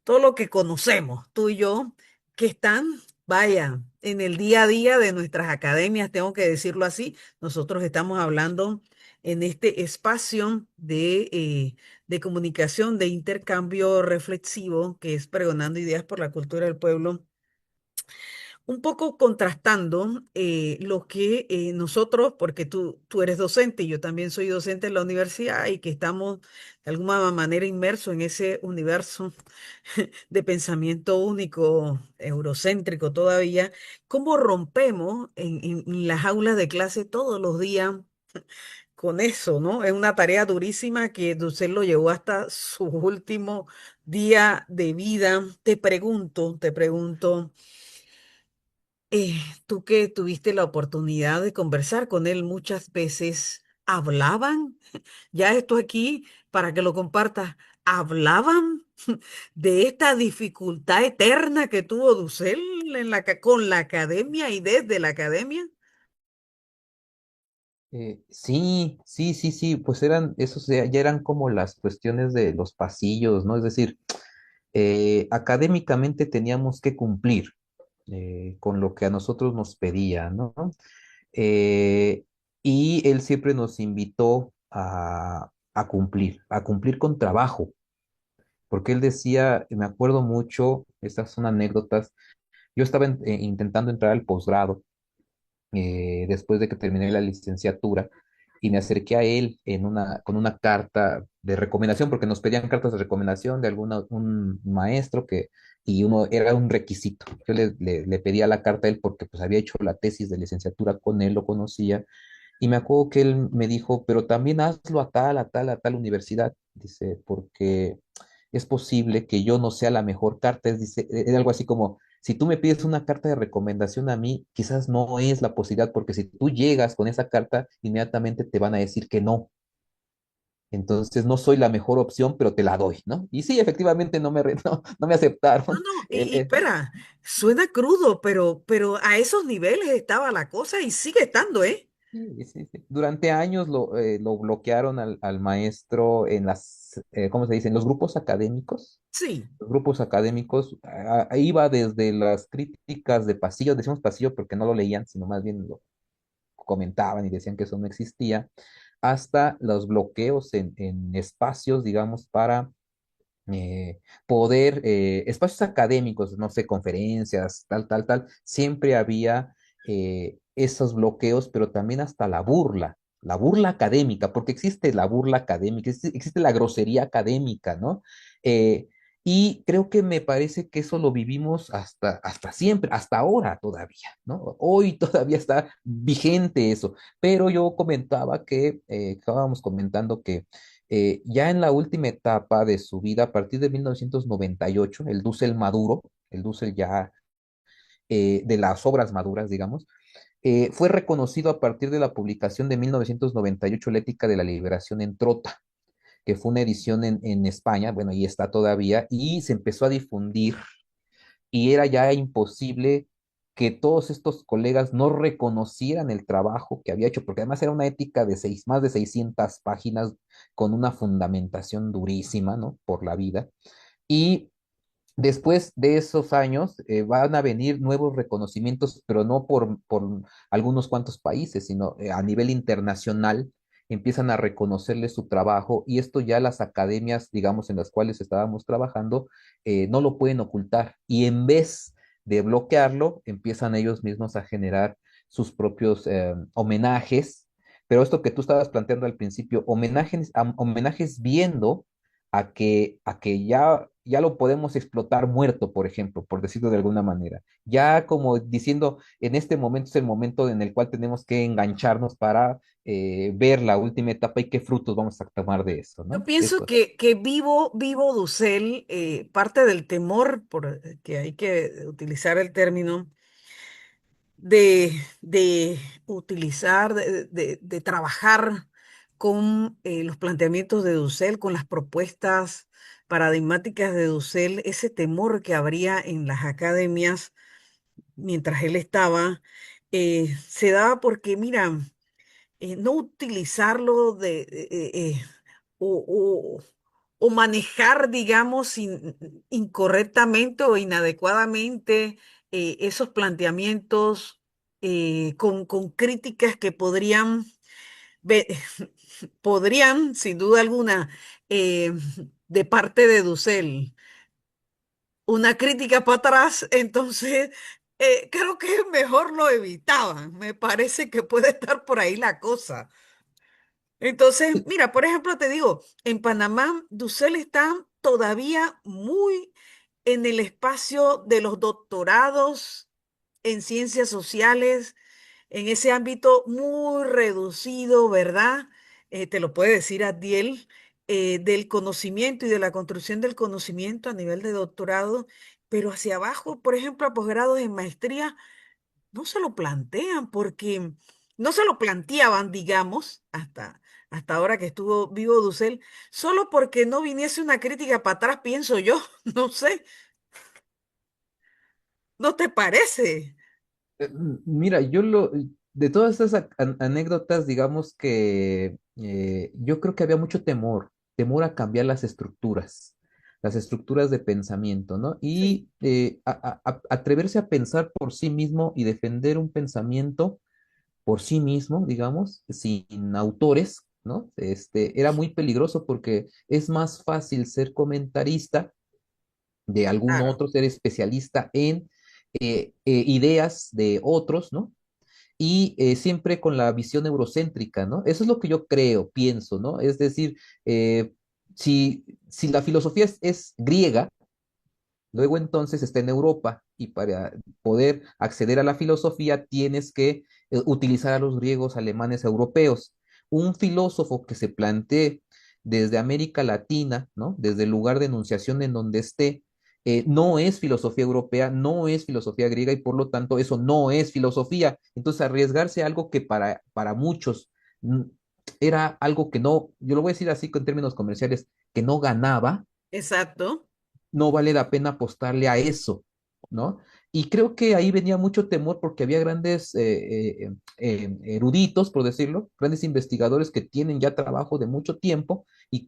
todo lo que conocemos, tú y yo, que están, vaya, en el día a día de nuestras academias, tengo que decirlo así, nosotros estamos hablando en este espacio de comunicación, de intercambio reflexivo, que es Pregonando Ideas por la Cultura del Pueblo un poco contrastando lo que nosotros, porque tú eres docente y yo también soy docente en la universidad y que estamos de alguna manera inmersos en ese universo de pensamiento único, eurocéntrico todavía, ¿cómo rompemos en las aulas de clase todos los días con eso, ¿no? Es una tarea durísima que Dussel lo llevó hasta su último día de vida. Te pregunto. Tú que tuviste la oportunidad de conversar con él muchas veces, ¿hablaban? Ya esto aquí, para que lo compartas, ¿hablaban de esta dificultad eterna que tuvo Dussel con la academia y desde la academia? Sí, sí, sí, sí, pues eran, esos ya eran como las cuestiones de los pasillos, ¿no? Es decir, académicamente teníamos que cumplir con lo que a nosotros nos pedía, ¿no? Eh, y él siempre nos invitó a cumplir con trabajo, porque él decía, me acuerdo mucho, estas son anécdotas, yo estaba intentando entrar al posgrado después de que terminé la licenciatura y me acerqué a él con una carta de recomendación, porque nos pedían cartas de recomendación de un maestro y uno era un requisito. Yo le pedía la carta a él porque pues había hecho la tesis de licenciatura con él, lo conocía, y me acuerdo que él me dijo, pero también hazlo a tal, a tal, a tal universidad, dice, porque es posible que yo no sea la mejor carta, dice, es algo así como, si tú me pides una carta de recomendación a mí, quizás no es la posibilidad, porque si tú llegas con esa carta, inmediatamente te van a decir que no. Entonces no soy la mejor opción, pero te la doy, ¿no? Y sí, efectivamente no me No, aceptaron. no, El- y el- espera, suena crudo, pero a esos niveles estaba la cosa y sigue estando, ¿eh? sí, sí, sí. Durante años lo bloquearon al maestro en ¿cómo se dice? En los grupos académicos. Sí. Los grupos académicos, iba desde las críticas de pasillo, decimos pasillo porque no lo leían, sino más bien lo comentaban y decían que eso no existía, hasta los bloqueos en espacios, digamos, para poder, espacios académicos, no sé, conferencias, tal, siempre había esos bloqueos, pero también hasta la burla académica, porque existe la burla académica, existe la grosería académica, ¿no? Eh, y creo que me parece que eso lo vivimos hasta siempre, hasta ahora todavía, ¿no? Hoy todavía está vigente eso, pero yo comentaba que, estábamos comentando que ya en la última etapa de su vida, a partir de 1998, el Dussel maduro, el Dussel ya de las obras maduras, digamos, fue reconocido a partir de la publicación de 1998, La Ética de la Liberación en Trota, que fue una edición en España, bueno, y está todavía, y se empezó a difundir y era ya imposible que todos estos colegas no reconocieran el trabajo que había hecho, porque además era una ética de más de 600 páginas con una fundamentación durísima, ¿no? Por la vida. Y después de esos años van a venir nuevos reconocimientos, pero no por algunos cuantos países, sino a nivel internacional empiezan a reconocerle su trabajo y esto ya las academias, digamos, en las cuales estábamos trabajando, no lo pueden ocultar y en vez de bloquearlo, empiezan ellos mismos a generar sus propios homenajes, pero esto que tú estabas planteando al principio, homenajes viendo a que ya lo podemos explotar muerto, por ejemplo, por decirlo de alguna manera. Ya como diciendo, en este momento es el momento en el cual tenemos que engancharnos para ver la última etapa y qué frutos vamos a tomar de eso, Yo ¿no? pienso Eso. que vivo Dussel, parte del temor, por que hay que utilizar el término, de utilizar, de trabajar con los planteamientos de Dussel, con las propuestas paradigmáticas de Dussel, ese temor que habría en las academias mientras él estaba, se daba porque, mira, no utilizarlo o, o- o manejar, digamos, incorrectamente o inadecuadamente esos planteamientos con críticas que ve- podrían, sin duda alguna, eh, de parte de Dussel, una crítica para atrás, entonces creo que mejor lo evitaban. Me parece que puede estar por ahí la cosa. Entonces, mira, por ejemplo, te digo, en Panamá, Dussel está todavía muy en el espacio de los doctorados en ciencias sociales, en ese ámbito muy reducido, ¿verdad? Te lo puede decir Adiel, del conocimiento y de la construcción del conocimiento a nivel de doctorado, pero hacia abajo, por ejemplo, a posgrados en maestría no se lo plantean porque no se lo planteaban, digamos, hasta ahora que estuvo vivo Dussel, solo porque no viniese una crítica para atrás, pienso yo, no sé, ¿no te parece? Mira, de todas esas anécdotas, digamos que yo creo que había mucho temor a cambiar las estructuras de pensamiento, ¿no? Sí, Y atreverse a pensar por sí mismo y defender un pensamiento por sí mismo, digamos, sin autores, ¿no? Era muy peligroso porque es más fácil ser comentarista de algún claro, otro, ser especialista en ideas de otros, ¿no? Y siempre con la visión eurocéntrica, ¿no? Eso es lo que yo creo, pienso, ¿no? Es decir, si la filosofía es griega, luego entonces está en Europa y para poder acceder a la filosofía tienes que utilizar a los griegos, alemanes, europeos. Un filósofo que se plantee desde América Latina, ¿no? Desde el lugar de enunciación en donde esté, no es filosofía europea, no es filosofía griega y por lo tanto eso no es filosofía. Entonces arriesgarse a algo que para muchos mm, era algo que no, yo lo voy a decir así en términos comerciales, que no ganaba, exacto. no vale la pena apostarle a eso, ¿no? Y creo que ahí venía mucho temor porque había grandes eruditos, por decirlo, grandes investigadores que tienen ya trabajo de mucho tiempo y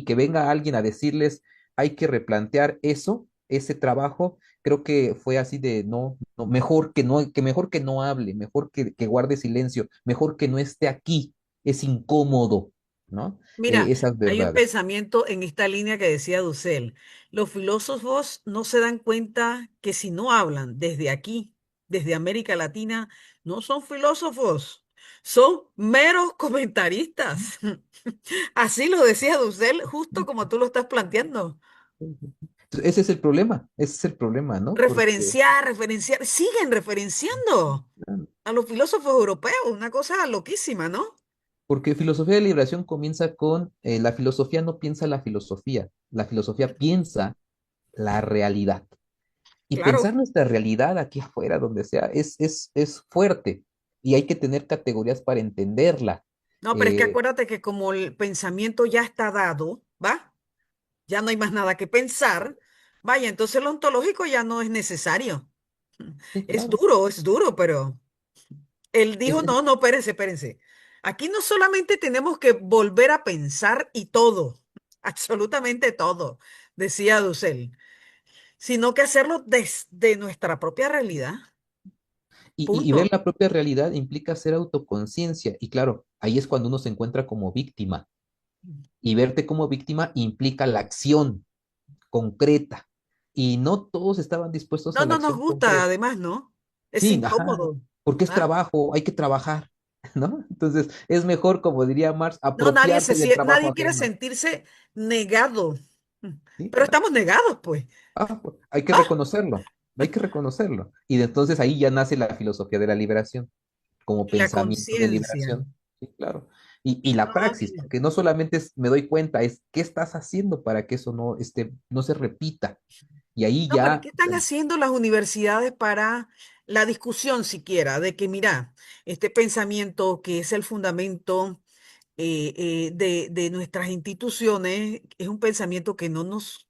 que venga alguien a decirles, hay que replantear eso, ese trabajo, creo que fue así de, no, mejor que no hable, mejor que guarde silencio, mejor que no esté aquí, es incómodo. ¿no? Mira, Esas hay un verdades. pensamiento en esta línea que decía Dussel. Los filósofos no se dan cuenta que si no hablan desde aquí, desde América Latina, no son filósofos, son meros comentaristas. Así lo decía Dussel, justo como tú lo estás planteando. Ese es el problema, ese es el problema, ¿no? Porque, Referenciar, referenciar, siguen referenciando a los filósofos europeos, una cosa loquísima, ¿no? porque filosofía de liberación comienza con, la filosofía no piensa la filosofía piensa la realidad. Y Claro. pensar nuestra realidad aquí afuera, donde sea, es fuerte y hay que tener categorías para entenderla. No, pero es que Eh, acuérdate que como el pensamiento ya está dado, ¿va? Ya no hay más nada que pensar. Vaya, entonces lo ontológico ya no es necesario. sí, claro. Es duro, pero él Es- dijo, es- no, no, espérense, espérense. Aquí no solamente tenemos que volver a pensar y todo, absolutamente todo, decía Dussel, sino que hacerlo desde nuestra propia realidad. y ver Punto. la propia realidad implica hacer autoconciencia. Y claro, ahí es cuando uno se encuentra como víctima. Y verte como víctima implica la acción concreta. Y no todos estaban dispuestos No, a la no nos acción gusta, concreta. además, ¿no? Es Sí, ajá, incómodo. porque es ¿Ah? trabajo, hay que trabajar, ¿no? Entonces, es mejor, como diría Marx, No, apropiarse del trabajo nadie quiere ajeno. sentirse negado. Sí, Pero claro. estamos negados, pues. Pues, hay que Ah, reconocerlo, hay que reconocerlo. Y de entonces ahí ya nace la filosofía de la liberación, como y la pensamiento de conciencia. liberación. Sí, claro. Y la No, praxis, mire. porque no solamente es me doy cuenta, es qué estás haciendo para que eso no se repita. Y ahí No, pero ¿qué ya, están haciendo las universidades para la discusión siquiera de que, mira, este pensamiento que es el fundamento de nuestras instituciones es un pensamiento que no nos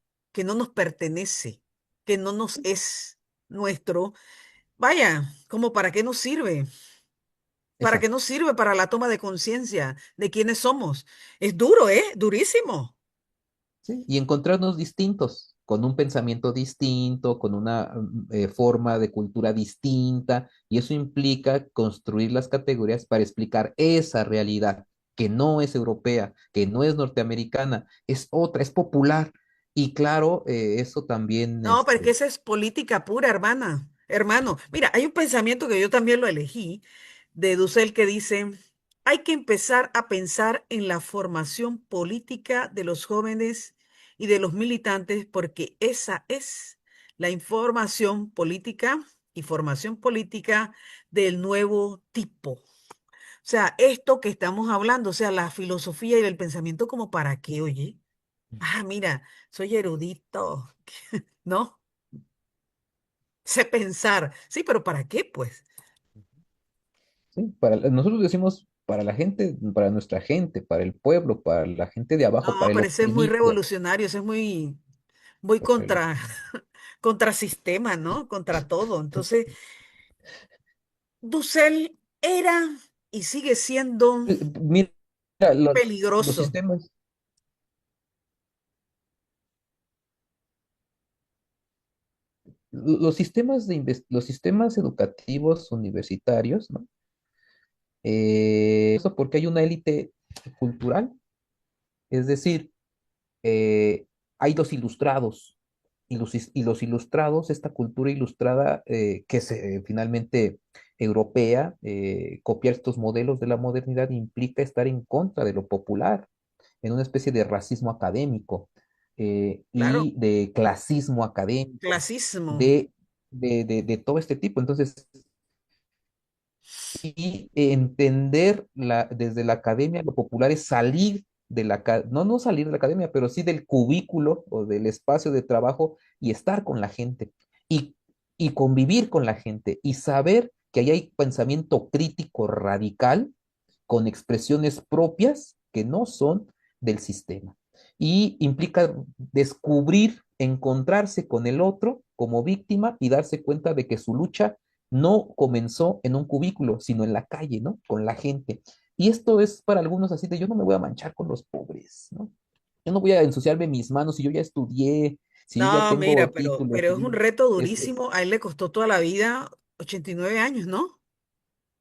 pertenece, que no nos es nuestro? Vaya, ¿como para qué nos sirve? ¿Para qué exacto. nos sirve para la toma de conciencia de quiénes somos? Es duro, ¿eh? Durísimo. ¿Sí? Y encontrarnos distintos, con un pensamiento distinto, con una forma de cultura distinta, y eso implica construir las categorías para explicar esa realidad que no es europea, que no es norteamericana, es otra, es popular. Y claro, eso también, No, pero es que esa es política pura, hermana. Hermano, mira, hay un pensamiento que yo también lo elegí de Dussel que dice, hay que empezar a pensar en la formación política de los jóvenes y de los militantes porque esa es la información política y formación política del nuevo tipo. O sea, esto que estamos hablando, o sea, la filosofía y el pensamiento como para qué, oye. Ah, mira, soy erudito, ¿no? Sé pensar. Sí, pero ¿para qué, pues? ¿sí? Nosotros decimos para la gente, para nuestra gente, para el pueblo, para la gente de abajo, No, para el pero ese es muy oprimido. revolucionario, ese es muy Para el- contra sistema, ¿no? Contra todo. Entonces, Dussel era y sigue siendo Mira, los peligroso. sistemas. Los sistemas educativos universitarios, ¿no? Eso porque hay una élite cultural, es decir, eh, hay los ilustrados, y los ilustrados, esta cultura ilustrada que se finalmente europea, copiar estos modelos de la modernidad implica estar en contra de lo popular, en una especie de racismo académico, Claro, y de clasismo académico, clasismo. de, de todo este tipo. Entonces, y entender desde la academia lo popular es salir no salir de la academia, pero sí del cubículo o del espacio de trabajo y estar con la gente y, y convivir con la gente y saber que ahí hay pensamiento crítico radical con expresiones propias que no son del sistema. Y implica descubrir, encontrarse con el otro como víctima y darse cuenta de que su lucha no comenzó en un cubículo, sino en la calle, ¿no? Con la gente. Y esto es para algunos así de yo no me voy a manchar con los pobres, ¿no? Yo no voy a ensuciarme mis manos si yo ya estudié, si yo ya No, mira, tengo títulos, pero es un reto es, durísimo. A él le costó toda la vida 89 años, ¿no?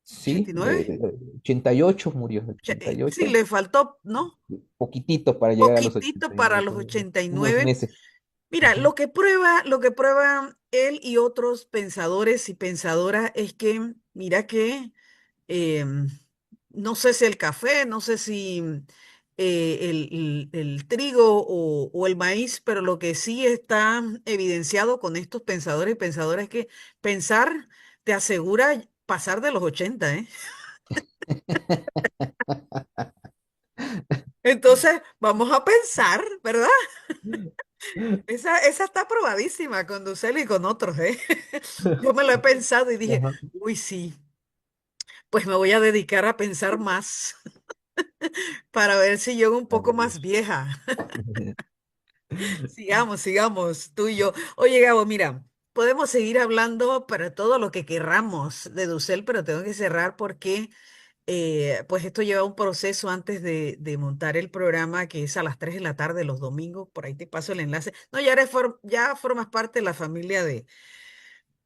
Sí, 89. 88 murió, Sí, 88, le faltó, ¿no? poquitito para llegar a los Poquitito para 89, los unos 89. meses. Mira, Ujú. lo que prueba él y otros pensadores y pensadoras es que, mira que, em, no sé si el café, no sé si el trigo o el maíz, pero lo que sí está evidenciado con estos pensadores y pensadoras es que pensar te asegura pasar de los 80, ¿eh? Entonces, vamos a pensar, ¿verdad? Esa está probadísima con Dussel y con otros, ¿eh? Yo me lo he pensado y dije, Ajá. uy, sí, pues me voy a dedicar a pensar más para ver si llego un A poco ver. más vieja. Sigamos, sigamos, tú y yo. Oye, Gabo, mira, podemos seguir hablando para todo lo que querramos de Dussel, pero tengo que cerrar porque pues esto lleva un proceso antes de montar el programa que es a las 3 de la tarde los domingos. Por ahí te paso el enlace. No, ya formas parte de la familia de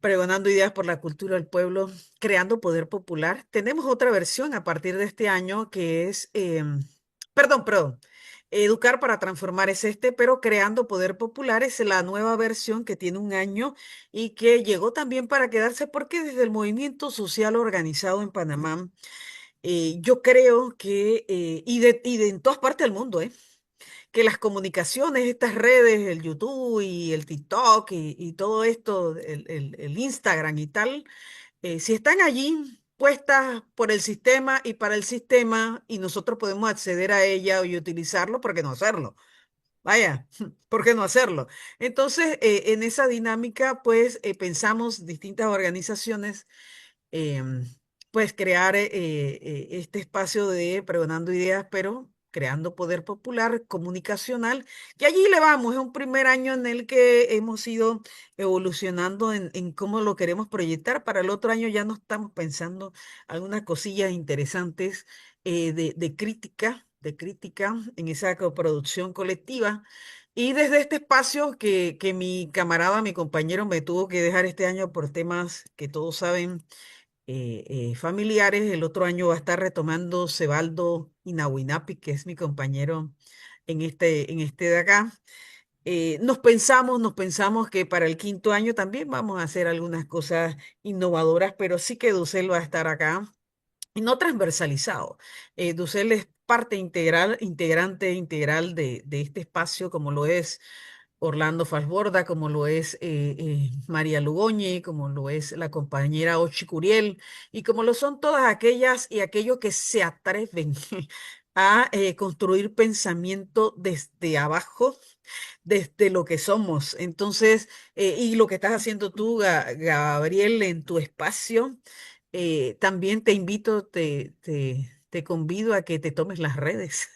Pregonando Ideas por la Cultura del Pueblo, Creando Poder Popular. Tenemos otra versión a partir de este año que es, perdón, Educar para Transformar es este, pero Creando Poder Popular es la nueva versión que tiene un año y que llegó también para quedarse porque desde el movimiento social organizado en Panamá, yo creo que, y de en todas partes del mundo, que las comunicaciones, estas redes, el YouTube y el TikTok y todo esto, el Instagram y tal, si están allí puestas por el sistema y para el sistema y nosotros podemos acceder a ella y utilizarlo, ¿por qué no hacerlo? Vaya, ¿por qué no hacerlo? Entonces, en esa dinámica, pues pensamos distintas organizaciones em, pues crear este espacio de pregonando ideas, pero creando poder popular comunicacional, que allí le vamos, es un primer año en el que hemos ido evolucionando en cómo lo queremos proyectar. Para el otro año ya no estamos pensando algunas cosillas interesantes de crítica en esa coproducción colectiva. Y desde este espacio que mi camarada, mi compañero me tuvo que dejar este año por temas que todos saben familiares. El otro año va a estar retomando Sebaldo Inahuinapi, que es mi compañero en este de acá. Nos pensamos que para el quinto año también vamos a hacer algunas cosas innovadoras, pero sí que Dussel va a estar acá y no transversalizado. Dussel es parte integral, integrante integral de este espacio, como lo es Orlando Falsborda, como lo es María Lugoñe, como lo es la compañera Ochi Curiel, y como lo son todas aquellas y aquellos que se atreven a construir pensamiento desde abajo, desde lo que somos. Entonces, y lo que estás haciendo tú, Gabriel, en tu espacio, también te invito, te convido a que te tomes las redes.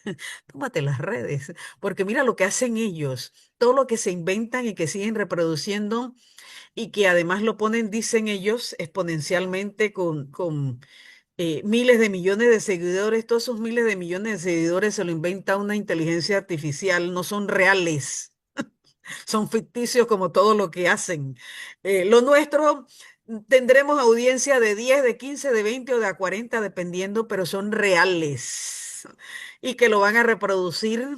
Tómate las redes, porque mira lo que hacen ellos, todo lo que se inventan y que siguen reproduciendo y que además lo ponen, dicen ellos, exponencialmente con miles de millones de seguidores. Todos esos miles de millones de seguidores se lo inventa una inteligencia artificial, no son reales, son ficticios como todo lo que hacen. Lo nuestro, tendremos audiencia de 10, de 15, de 20 o de a 40 dependiendo, pero son reales y que lo van a reproducir.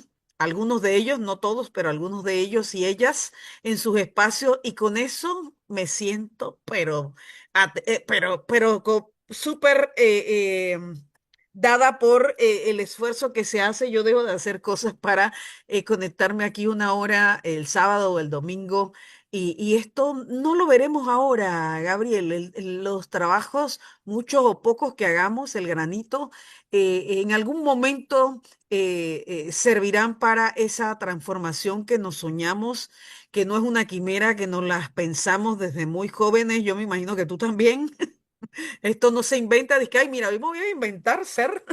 Algunos de ellos, no todos, pero algunos de ellos y ellas en sus espacios, y con eso me siento, súper dada por el esfuerzo que se hace. Yo dejo de hacer cosas para conectarme aquí una hora el sábado o el domingo. Y esto no lo veremos ahora, Gabriel. Los trabajos, muchos o pocos que hagamos, el granito, en algún momento servirán para esa transformación que nos soñamos, que no es una quimera, que nos las pensamos desde muy jóvenes. Yo me imagino que tú también. Esto no se inventa, de que, ay, mira, hoy me voy a inventar ser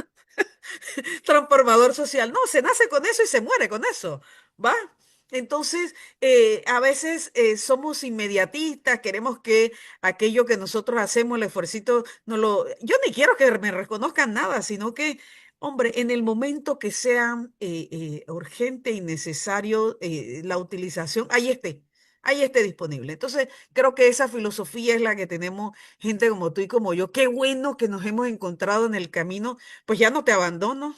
transformador social. No, se nace con eso y se muere con eso, ¿va? Entonces, a veces somos inmediatistas, queremos que aquello que nosotros hacemos, el esfuercito, no lo... Yo ni quiero que me reconozcan nada, sino que, hombre, en el momento que sea urgente y necesario la utilización, ahí esté. ahí esté disponible. Entonces, creo que esa filosofía es la que tenemos gente como tú y como yo. Qué bueno que nos hemos encontrado en el camino. Pues ya no te abandono,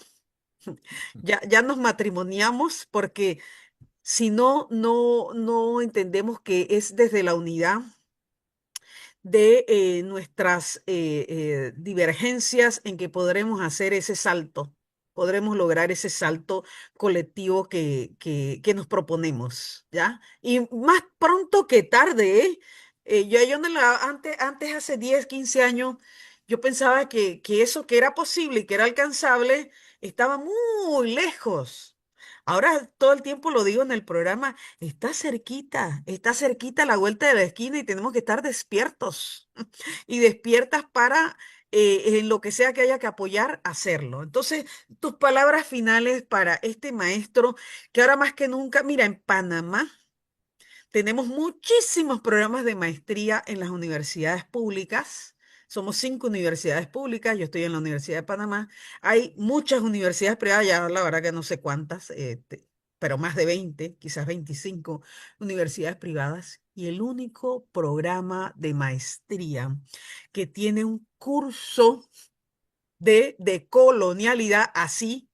ya nos matrimoniamos porque si no, no entendemos que es desde la unidad de nuestras divergencias en que podremos hacer ese salto, podremos lograr ese salto colectivo que nos proponemos, ¿ya? Y más pronto que tarde, ¿eh? Yo antes, hace 10 15 años, yo pensaba que eso que era posible y que era alcanzable estaba muy lejos. Ahora todo el tiempo lo digo en el programa. Está cerquita a la vuelta de la esquina y tenemos que estar despiertos y despiertas para en lo que sea que haya que apoyar, hacerlo. Entonces, tus palabras finales para este maestro que ahora más que nunca, mira, en Panamá tenemos muchísimos programas de maestría en las universidades públicas. Somos 5 universidades públicas, yo estoy en la Universidad de Panamá. Hay muchas universidades privadas, ya la verdad que no sé cuántas, pero más de 20, quizás 25 universidades privadas. Y el único programa de maestría que tiene un curso de decolonialidad así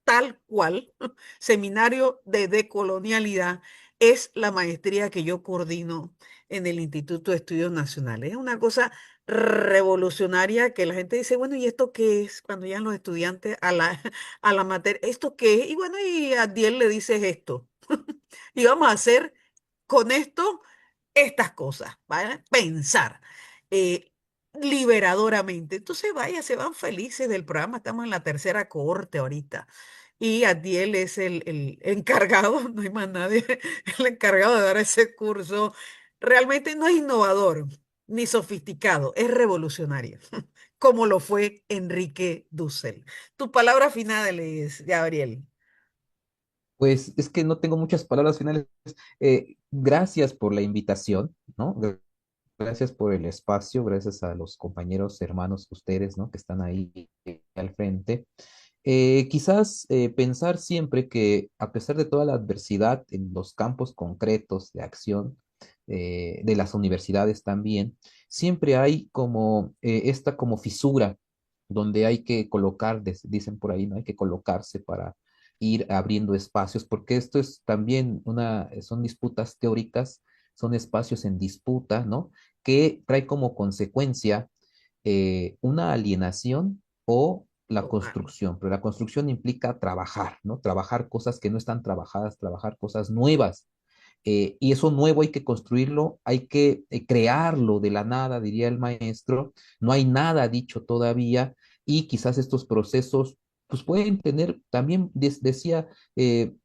tal cual, seminario de decolonialidad, es la maestría que yo coordino en el Instituto de Estudios Nacionales. Es una cosa revolucionaria que la gente dice, bueno, ¿y esto qué es? Cuando llegan los estudiantes a a la materia, ¿esto qué es? Y bueno, y a Diel le dices esto. Y vamos a hacer con esto estas cosas, ¿vale? Pensar liberadoramente. Entonces, vaya, se van felices del programa. Estamos en la tercera cohorte ahorita. Y Adiel es el encargado, no hay más nadie, el encargado de dar ese curso. Realmente no es innovador ni sofisticado, es revolucionario, como lo fue Enrique Dussel. Tu palabra final es, Gabriel. Pues es que no tengo muchas palabras finales. Gracias por la invitación, ¿no? Gracias por el espacio, gracias a los compañeros, hermanos, ustedes, ¿no? Que están ahí al frente. Quizás pensar siempre que a pesar de toda la adversidad en los campos concretos de acción de las universidades también, siempre hay como esta como fisura donde hay que colocar, dicen por ahí, ¿no? Hay que colocarse para ir abriendo espacios, porque esto es también son disputas teóricas, son espacios en disputa, ¿no? Que trae como consecuencia una alienación o la Total. construcción, pero la construcción implica trabajar, ¿no? Trabajar cosas que no están trabajadas, trabajar cosas nuevas. Y eso nuevo hay que construirlo, hay que crearlo de la nada, diría el maestro. No hay nada dicho todavía y quizás estos procesos pues pueden tener también, decía,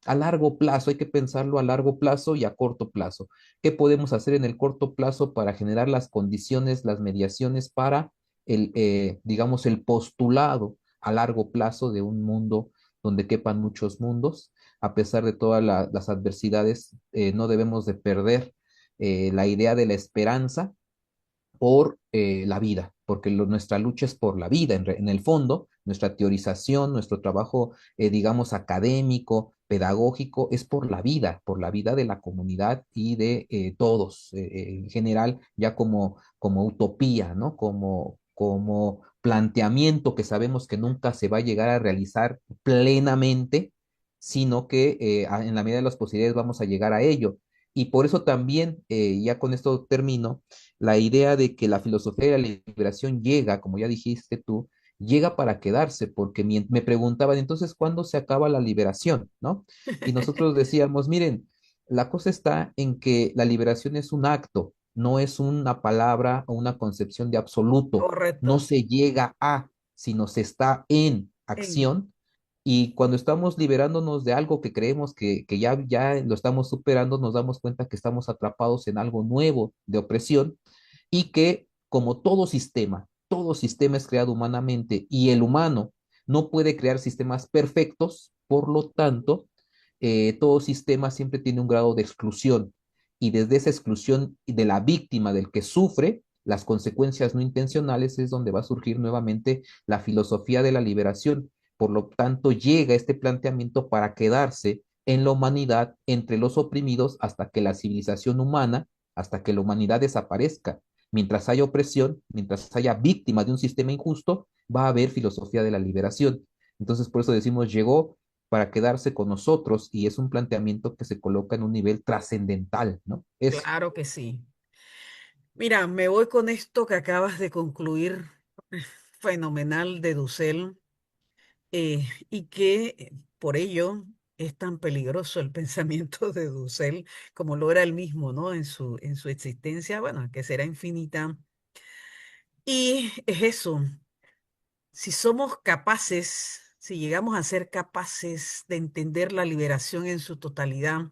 a largo plazo, hay que pensarlo a largo plazo y a corto plazo. ¿Qué podemos hacer en el corto plazo para generar las condiciones, las mediaciones para digamos, el postulado a largo plazo de un mundo donde quepan muchos mundos? A pesar de todas las adversidades, no debemos de perder la idea de la esperanza por la vida, porque nuestra lucha es por la vida, en el fondo, nuestra teorización, nuestro trabajo, digamos, académico, pedagógico, es por la vida de la comunidad y de todos, en general, ya como utopía, ¿no? Como planteamiento que sabemos que nunca se va a llegar a realizar plenamente, sino que en la medida de las posibilidades vamos a llegar a ello. Y por eso también, ya con esto termino, la idea de que la filosofía de la liberación llega, como ya dijiste tú, llega para quedarse, porque me preguntaban entonces cuándo se acaba la liberación, ¿no? Y nosotros decíamos, miren, la cosa está en que la liberación es un acto, no es una palabra o una concepción de absoluto, no Correcto. se llega a, sino se está en En, acción. Y cuando estamos liberándonos de algo que creemos que ya lo estamos superando, nos damos cuenta que estamos atrapados en algo nuevo de opresión y que como todo sistema es creado humanamente y el humano no puede crear sistemas perfectos, por lo tanto, todo sistema siempre tiene un grado de exclusión y desde esa exclusión de la víctima, del que sufre las consecuencias no intencionales, es donde va a surgir nuevamente la filosofía de la liberación. Por lo tanto, llega este planteamiento para quedarse en la humanidad entre los oprimidos hasta que la civilización humana, hasta que la humanidad desaparezca. Mientras haya opresión, mientras haya víctima de un sistema injusto, va a haber filosofía de la liberación. Entonces, por eso decimos, llegó para quedarse con nosotros y es un planteamiento que se coloca en un nivel trascendental, ¿no? Eso. Claro que sí. Mira, me voy con esto que acabas de concluir, fenomenal de Dussel, y que por ello es tan peligroso el pensamiento de Dussel como lo era él mismo, ¿no? En su existencia, bueno, que será infinita. Y es eso, si somos capaces, si llegamos a ser capaces de entender la liberación en su totalidad,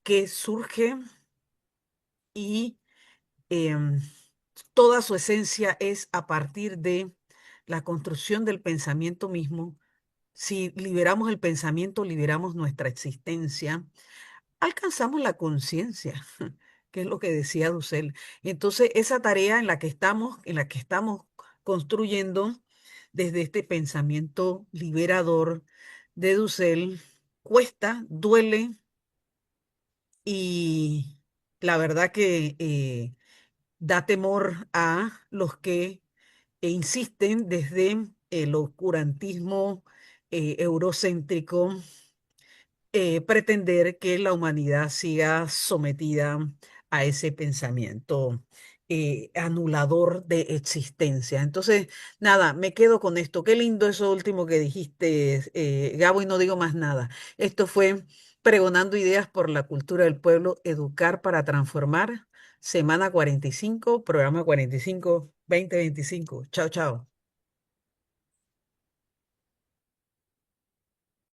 que surge y em, toda su esencia es a partir de la construcción del pensamiento mismo. Si liberamos el pensamiento, liberamos nuestra existencia, alcanzamos la conciencia, que es lo que decía Dussel. Y entonces, esa tarea en la que estamos construyendo desde este pensamiento liberador de Dussel, cuesta, duele y la verdad que da temor a los que insisten desde el oscurantismo eurocéntrico, pretender que la humanidad siga sometida a ese pensamiento anulador de existencia. Entonces, nada, me quedo con esto. Qué lindo eso último que dijiste, Gabo, y no digo más nada. Esto fue Pregonando Ideas por la Cultura del Pueblo, Educar para Transformar, semana 45, programa 45, 2025. Chao, chao.